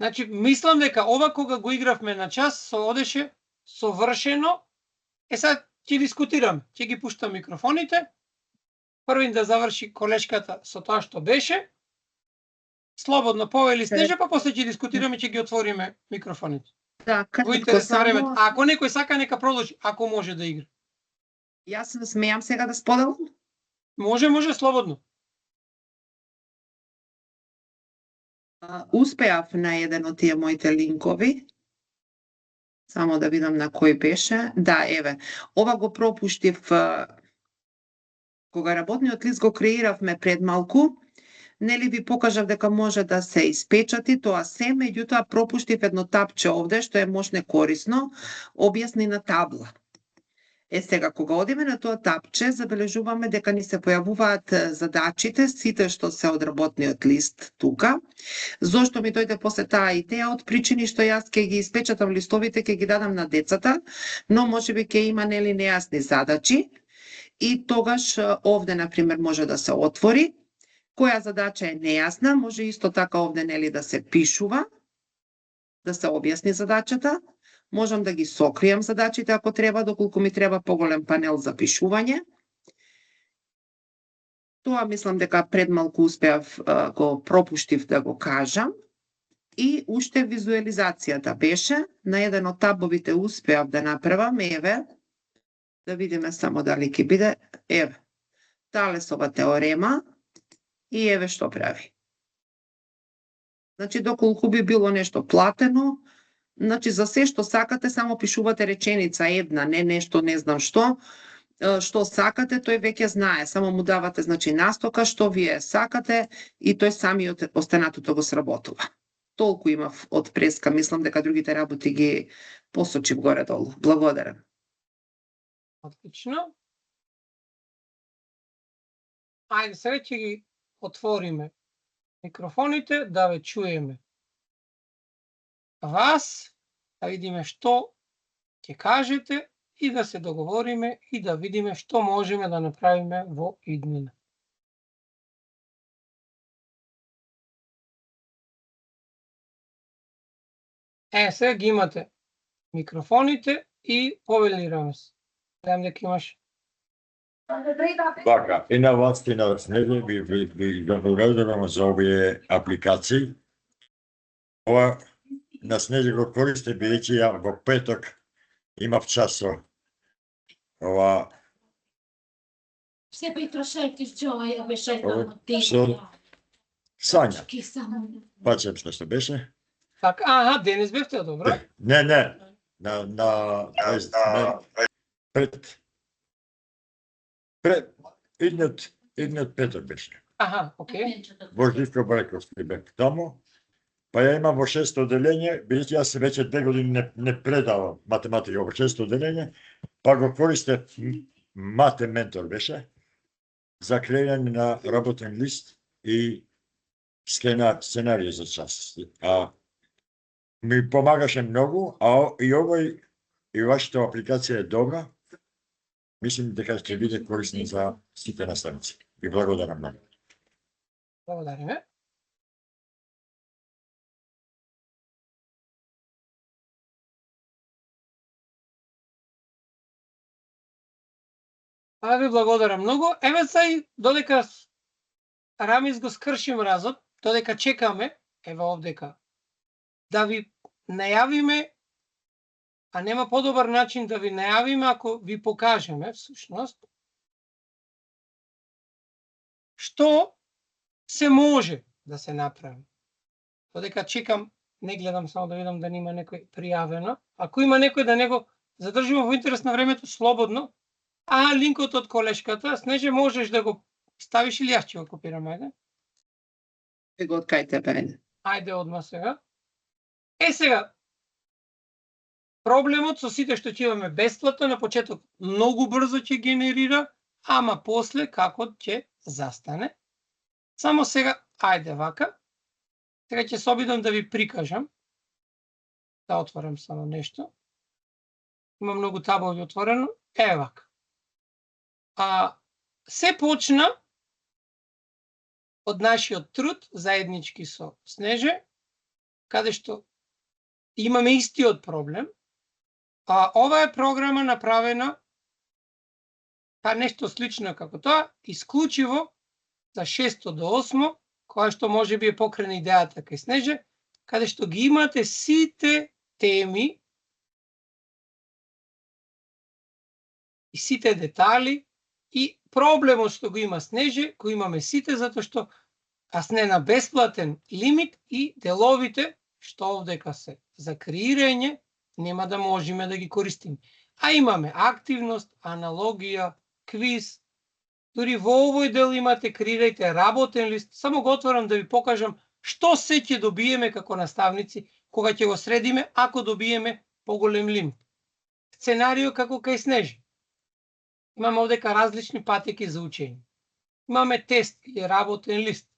Значи, мислам дека ова кога го игравме на час, со одеше совршено. Сега ќе дискутирам, ќе ги пуштам микрофоните. Првин да заврши колешката со тоа што беше. Слободно повели Снежа, па после ќе дискутираме, ќе ги отвориме микрофоните. Да, Во кратко интерес на времето. само. А ако некој сака, нека продолжи, ако може да игра. Јас смеам сега да споделам? Може, слободно. Успеав на еден од тие моите линкови. Само да видам на кој беше. Да, еве. Ова го пропуштив кога работниот лист го креиравме пред малку. Нели ви покажав дека може да се испечати тоа се, меѓутоа пропуштив едно тапче овде што е можне корисно, објасни на табла. Сега, кога одиме на тоа тапче, забележуваме дека ни се појавуваат задачите, сите што се од работниот лист тука. Зошто ми дојде после таа идеја? Од причини што јас ќе ги испечатам листовите, ќе ги дадам на децата, но можеби ќе има нели нејасни задачи и тогаш овде, например, може да се отвори. Која задача е нејасна, може исто така овде нели да се пишува, да се објасни задачата. Можам да ги сокријам задачите ако треба, доколку ми треба поголем панел за пишување. Тоа мислам дека пред малку успеав, го пропуштив да го кажам. И уште визуализацијата беше, на еден од табовите успеав да направам, еве, да видиме само дали ќе биде, еве, Талесова теорема, и еве што прави. Значи, доколку би било нешто платено, значи за се што сакате, само пишувате реченица една, не нешто не знам што сакате, тој веќе знае, само му давате значи настока што вие сакате и тој самиот останатото го сработува. Толку имав од преска, мислам дека другите работи ги посочив горе-долу. Благодарам. Отлично. Ајде, сега ќе ги отвориме микрофоните, да ве чуеме вас, да видиме што ќе кажете и да се договориме и да видиме што можеме да направиме во иднина. Сега ги имате микрофоните и повели Рамес. Гледам дека имаш. Така, и на вас и на Снеже ви благодарам за овие апликации. Ова на Снеже го користе, бидејќи ја во петок имав час со ова. Все притрошајте Джоја, беше тамо Со Сања. Пачем што беше? Така, денес бевте, добро. Не, идниот петок беше. Окей. Во Живко Брековски бев таму, па ја имам во 6-то одделение, бидејќи јас веќе 2 години не предавам математика во 6-то одделение, па го користев Мате Ментор беше, за креирање на работен лист и сценарија за час. Ми помагаше многу, и овој и вашата апликација е добра. Мислим дека ќе биде корисна за сите наставници. Ви благодарам многу. Благодариме. Ви благодарам многу. Еве сега додека Рамис го скрши мразот, додека чекаме, еве овдека, да ви најавиме, а нема подобар начин да ви најавиме ако ви покажеме всушност што се може да се направи. Додека чекам, не гледам само да видам да нема некој пријавено. Ако има некој да него задржиме во интерес на времето слободно, линкот од колешката, Снеже, можеш да го ставиш или јас ќе го копирам, ајде? Го од кај тебе, ајде. Ајде одма сега. Сега, проблемот со сите што ќе имаме бесплатно, на почеток многу брзо ќе генерира, ама после како ќе застане. Само сега, ајде вака. Сега ќе се обидам да ви прикажам. Да отворам само нешто. Има многу табови отворено. Вака. Се почна од нашиот труд, заеднички со Снеже, каде што имаме истиот проблем. Ова е програма направена, нешто слично како тоа, исклучиво за 6 до 8, која што може би е покрена идејата кај Снеже, каде што ги имате сите теми и сите детали и проблемот што го има Снеже, го имаме сите, затоа што сме на бесплатен лимит и деловите што овдека се за креирање нема да можеме да ги користиме. Имаме активност, аналогија, квиз. Дури во овој дел имате креирајте работен лист. Само го отворам да ви покажам што се ќе добиеме како наставници кога ќе го средиме ако добиеме поголем лимит. Сценарио како кај Снеже. Имаме овдека различни патеки за учење. Имаме тест или работен лист.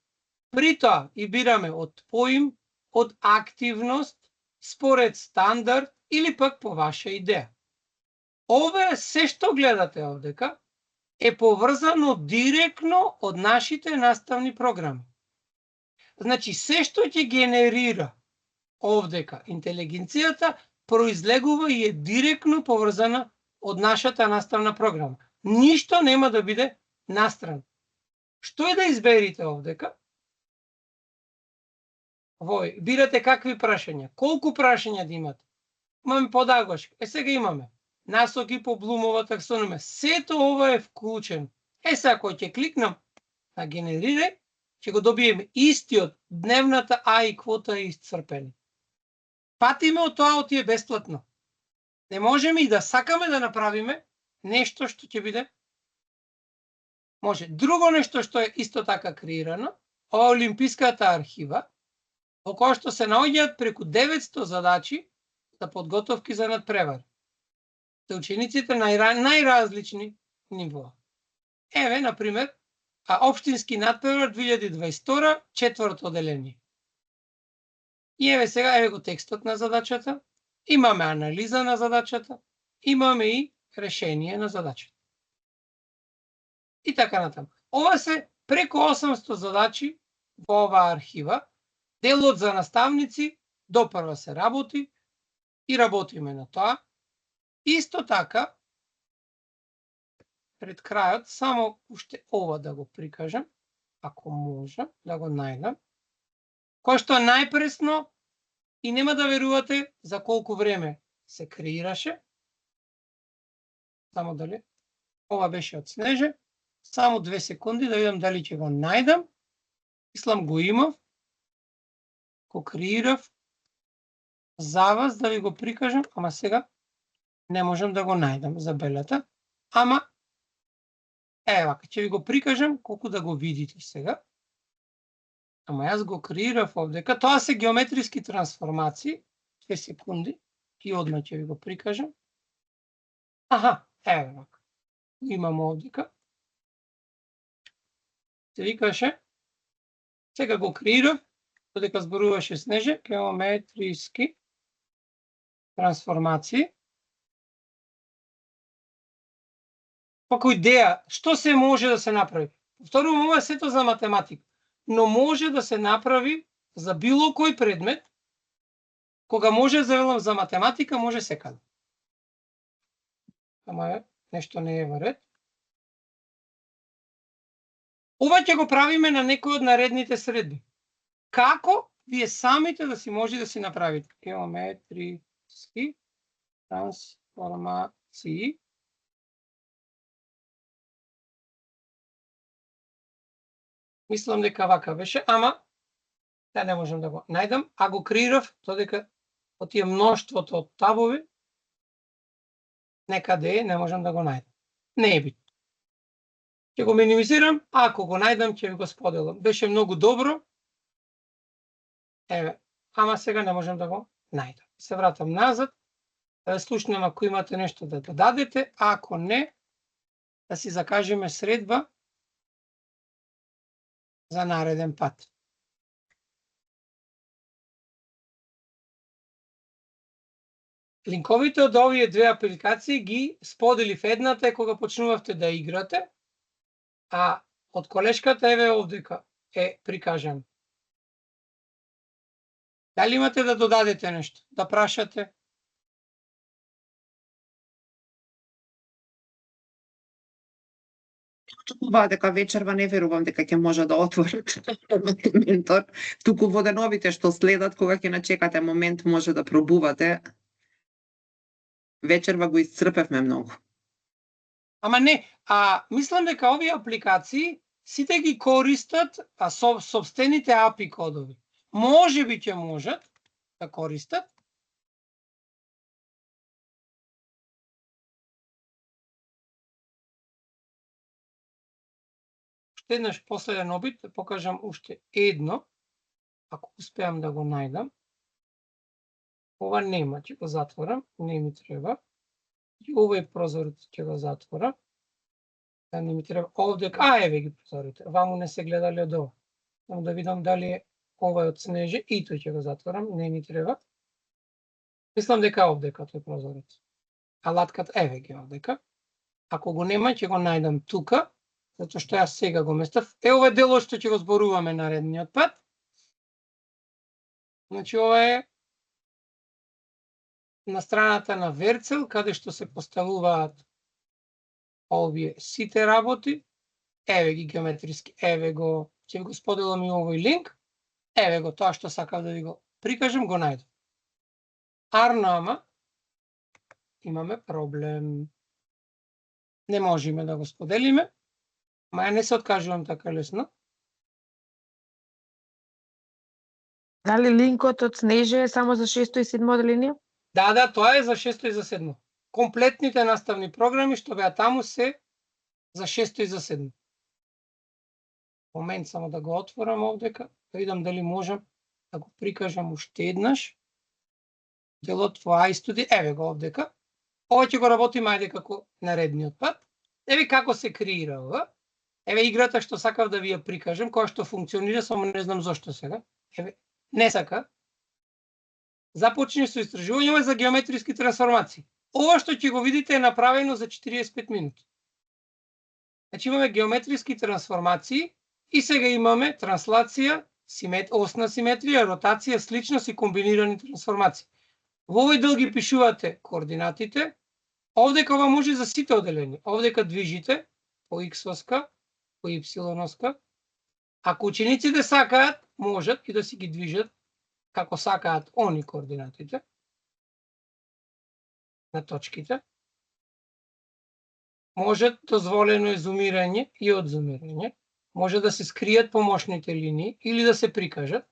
При тоа и бираме од поим, од активност, според стандард или пак по ваша идеја. Ова се што гледате овдека е поврзано директно од нашите наставни програми. Значи, се што ќе генерира овдека интелигенцијата произлегува и е директно поврзана од нашата наставна програма. Ништо нема да биде настрано. Што е да изберите овдека? Бирате какви прашања, колку прашања да имате. Имаме подагошка. Сега имаме насоки по Блумова таксономија. Сето ова е вклучено. Сега ако ќе кликнам на генерирај, ќе го добиеме истиот, дневната и квота е исцрпена. Патиме од тоа оти е бесплатно. Не можеме и да сакаме да направиме нешто што ќе биде. Може. Друго нешто што е исто така креирано, ова Олимписката архива, во која што се наоѓаат преку 900 задачи за подготовки за надпревари. За учениците најразлични нивоа. Например, Општински надпревар 2022, 4-то одделение. И сега го текстот на задачата, имаме анализа на задачата, имаме и решение на задачата. И така натаму. Ова се преку 800 задачи во оваа архива. Делот за наставници допрва се работи и работиме на тоа. Исто така, пред крајот, само уште ова да го прикажам, ако може, да го најдам, кој што е најпресно и нема да верувате за колку време се креираше. Само дали, ова беше од Снеже, само 2 секунди да видам дали ќе го најдам. Мислам го имав, го креирав за вас да ви го прикажам, ама сега не можам да го најдам за белата, ама вака, ќе ви го прикажам колку да го видите сега. Ама јас го креирав овдека, тоа се геометриски трансформации, 2 секунди, и одма ќе ви го прикажам. Вака, имам овдека. Се викаше, сега го креирав, додека зборуваше Снеже, геометриски трансформации. Како идеја, што се може да се направи? Повторувам, ова е сето за математика, но може да се направи за било кој предмет, кога може да за математика, може секаде. Ама нешто не е во ред. Ова ќе го правиме на некој од наредните средби. Како вие самите да си може да си направите геометриски трансформации. Мислам дека вака беше, ама да не можам да го најдам, а го креирав додека од тие мноштвото од табови некаде не можам да го најдам. Не е битно. Ќе го минимизирам, ако го најдам ќе ви го споделам. Беше многу добро. Еве, ама сега не можам да го најдам. Се вратам назад, да слушнем ако имате нешто да додадете, а ако не, да си закажеме средба за нареден пат. Линковите од овие две апликации ги споделив. Едната е кога почнувавте да играте, а од колешката еве овдека е прикажан. Дали имате да додадете нешто, да прашате? Тоа дека вечерва не верувам дека ќе може да отворат ментор, туку во деновите што следат, кога ќе начекате момент, може да пробувате. Вечерва го исцрпевме многу. Ама не, мислам дека овие апликации сите ги користат собствените API кодови. Може би ќе можат да користат. Уште еднаш последен обид, да покажам уште едно, ако успеам да го најдам. Ова нема, ќе го затворам, не ми треба. И овој прозорец ќе го затворам. Да не ми треба овдека, еве ги прозорите. Ваму не се гледали од ова. Само да видам дали е ова од снеже и тој ќе го затворам, не ми треба. Мислам дека овдека тој прозорец. Алатката еве ги овдека. Ако го нема, ќе го најдам тука, затоа што јас сега го местав. Ова е делот што ќе го зборуваме наредниот пат. Значи ова е на страната на Верцел, каде што се поставуваат овие сите работи. Еве ги геометриски, еве го, ќе ви го споделам и овој линк. Еве го тоа што сакав да ви го прикажам, го најдов. Арнама имаме проблем. Не можеме да го споделиме, ма ја не се откажувам така лесно. Дали линкот од Снеже е само за 6 и 7 оделение? Да, тоа е за 6 и за 7. Комплетните наставни програми што беа таму се за 6 и за 7. Момент само да го отворам овдека, да видам дали можам да го прикажам уште еднаш. Делот во iStudio, еве го овдека. Ова ќе го работиме ајде како наредниот пат. Еве како се креира ова. Еве играта што сакав да ви ја прикажам, која што функционира, само не знам зошто сега. Еве, не сака. Започне со истражување за геометриски трансформации. Ова што ќе го видите е направено за 45 минути. Значи имаме геометриски трансформации и сега имаме транслација, осна симетрија, ротација, сличност и комбинирани трансформации. Во овој дел ги пишувате координатите. Овдека ова може за сите оделени. Овдека движите по x-оска, по y-оска. Ако учениците сакаат, можат и да си ги движат како сакаат они координатите на точките. Може дозволено е зумирање и одзумирање. Може да се скријат помошните линии или да се прикажат.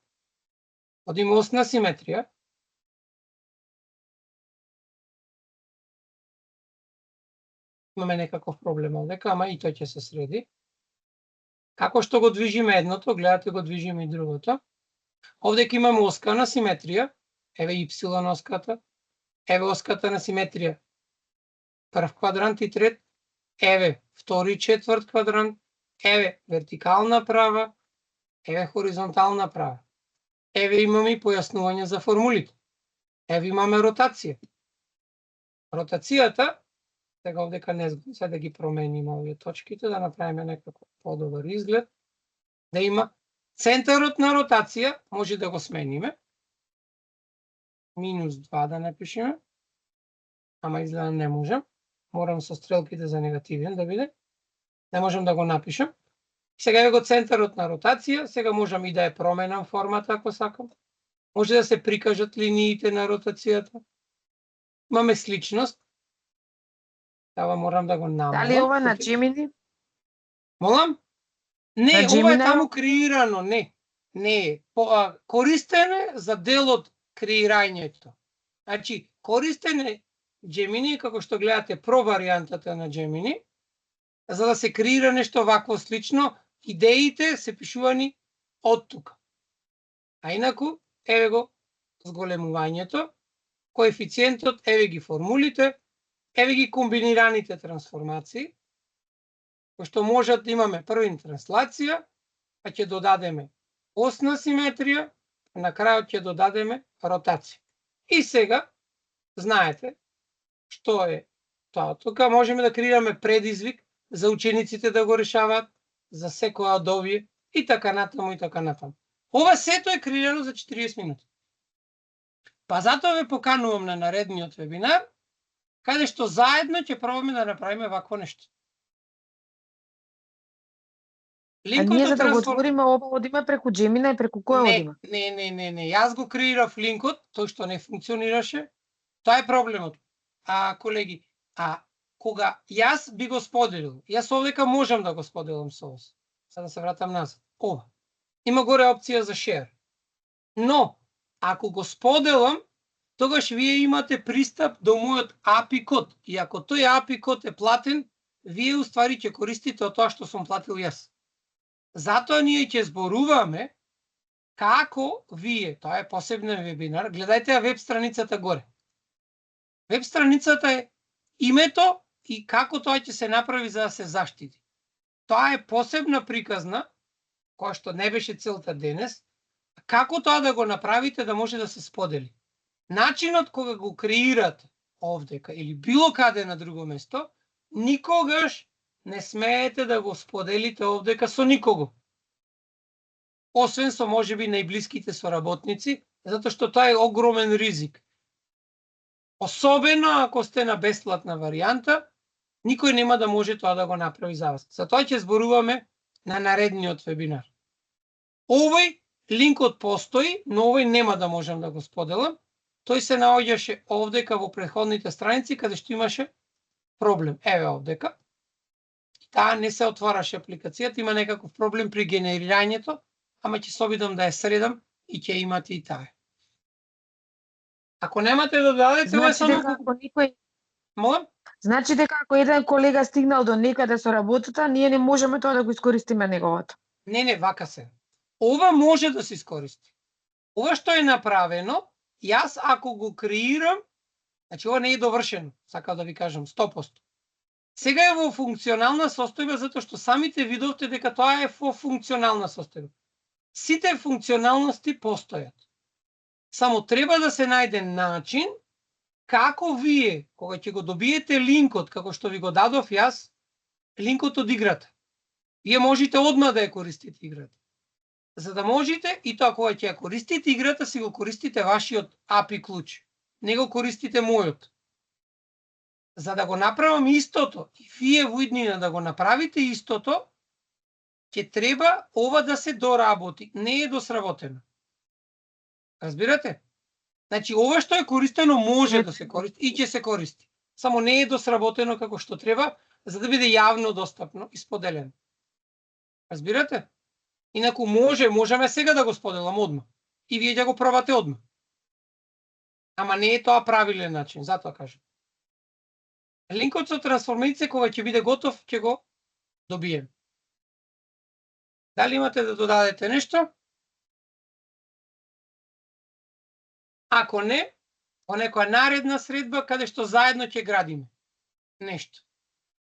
Од има осна симетрија. Имаме некаков проблем овдека, ама и тој ќе се среди. Како што го движиме едното, гледате го движиме и другото. Овдека имаме оска на симетрија. Еве y-оската. Еве оската на симетрија. Прв квадрант и трет. Еве втори четврт квадрант. Еве вертикална права. Еве хоризонтална права. Еве имаме и појаснување за формулите. Еве имаме ротација. Ротацијата, сега овдека не знам, сега да ги промениме овие точките, да направиме некако подобар изглед. Да има центарот на ротација, може да го смениме. -2 да напишеме. Ама изгледа не можем. Морам со стрелките за негативен да биде. Не можам да го напишам. Сега е го центарот на ротација. Сега можам и да ја променам формата ако сакам. Може да се прикажат линиите на ротацијата. Имаме сличност. Ова морам да го намалам. Дали ова на Gemini? Молам? Не, На ова е Gemini? таму креирано, не. Не е. Користен е за дел од креирањето. Значи, користен е Gemini, како што гледате про варијантата на Gemini, за да се креира нешто вакво слично, идеите се пишувани од тука. А инаку, еве го зголемувањето, коефициентот, еве ги формулите, еве ги комбинираните трансформации, кои што можат да имаме првин транслација, па ќе додадеме осна симетрија, а на крајот ќе додадеме ротација. И сега, знаете, што е тоа. Тука можеме да креираме предизвик за учениците да го решаваат, за секоја од овие, и така натаму, и така натаму. Ова сето е креирано за 40 минути. Па затоа ве поканувам на наредниот вебинар, каде што заедно ќе пробаме да направиме вакво нешто. А ние за да го отвориме ова одиме преку Gemini и преку кој одиме? Не. Јас го креирав линкот, тој што не функционираше. Тоа е проблемот. Колеги, кога јас би го споделил, јас овдека можам да го споделам со вас. Сега да се вратам назад. Ова. Има горе опција за share. Но, ако го споделам, тогаш вие имате пристап до мојот API код. И ако тој API код е платен, вие уствари ќе користите од тоа што сум платил јас. Затоа ние ќе зборуваме како вие, тоа е посебен вебинар, гледајте ја веб страницата горе. Веб страницата е името и како тоа ќе се направи за да се заштити. Тоа е посебна приказна, која што не беше целта денес, како тоа да го направите да може да се сподели. Начинот кога го креирате овдека или било каде на друго место, никогаш не смеете да го споделите овдека со никого. Освен со можеби најблиските соработници, затоа што тоа е огромен ризик. Особено ако сте на бесплатна варијанта, никој нема да може тоа да го направи за вас. Затоа ќе зборуваме на наредниот вебинар. Овој линкот постои, но овој нема да можам да го споделам. Тој се наоѓаше овдека во претходните страници каде што имаше проблем. Еве овдека. Таа не се отвараше апликацијата, има некаков проблем при генерирањето, ама ќе се обидам да ја средам и ќе имате и таа. Ако немате да дадете, ова е само Молам? Значи дека ако еден колега стигнал до некаде со работата, ние не можеме тоа да го искористиме неговото. Не, вака се. Ова може да се искористи. Ова што е направено, јас ако го креирам, значи ова не е довршено, сакам да ви кажам 100%. Сега е во функционална состојба затоа што самите видовте дека тоа е во функционална состојба. Сите функционалности постојат. Само треба да се најде начин како вие, кога ќе го добиете линкот, како што ви го дадов јас, линкот од играта. Вие можете одма да ја користите играта. За да можете, и тоа кога ќе ја користите играта, си го користите вашиот API клуч. Не го користите мојот. За да го направам истото, и вие во иднина да го направите истото, ќе треба ова да се доработи. Не е досработено. Разбирате? Значи, ова што е користено може да се користи и ќе се користи. Само не е досработено како што треба, за да биде јавно достапно и споделено. Разбирате? Инаку можеме сега да го споделам одма. И вие ќе го пробате одма. Ама не е тоа правилен начин, затоа кажам. Линкот со трансформација кога ќе биде готов, ќе го добием. Дали имате да додадете нешто? Ако не, во некоја наредна средба каде што заедно ќе градиме нешто.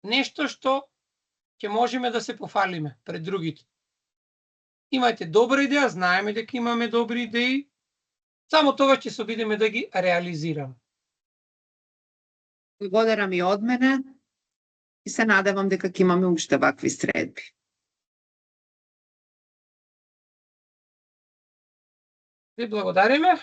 Нешто што ќе можеме да се пофалиме пред другите. Имајте добра идеја, знаеме дека имаме добри идеи, само тоа ќе се обидеме да ги реализираме. Благодарам и од мене и се надевам дека ќе имаме уште вакви средби. Ви благодариме.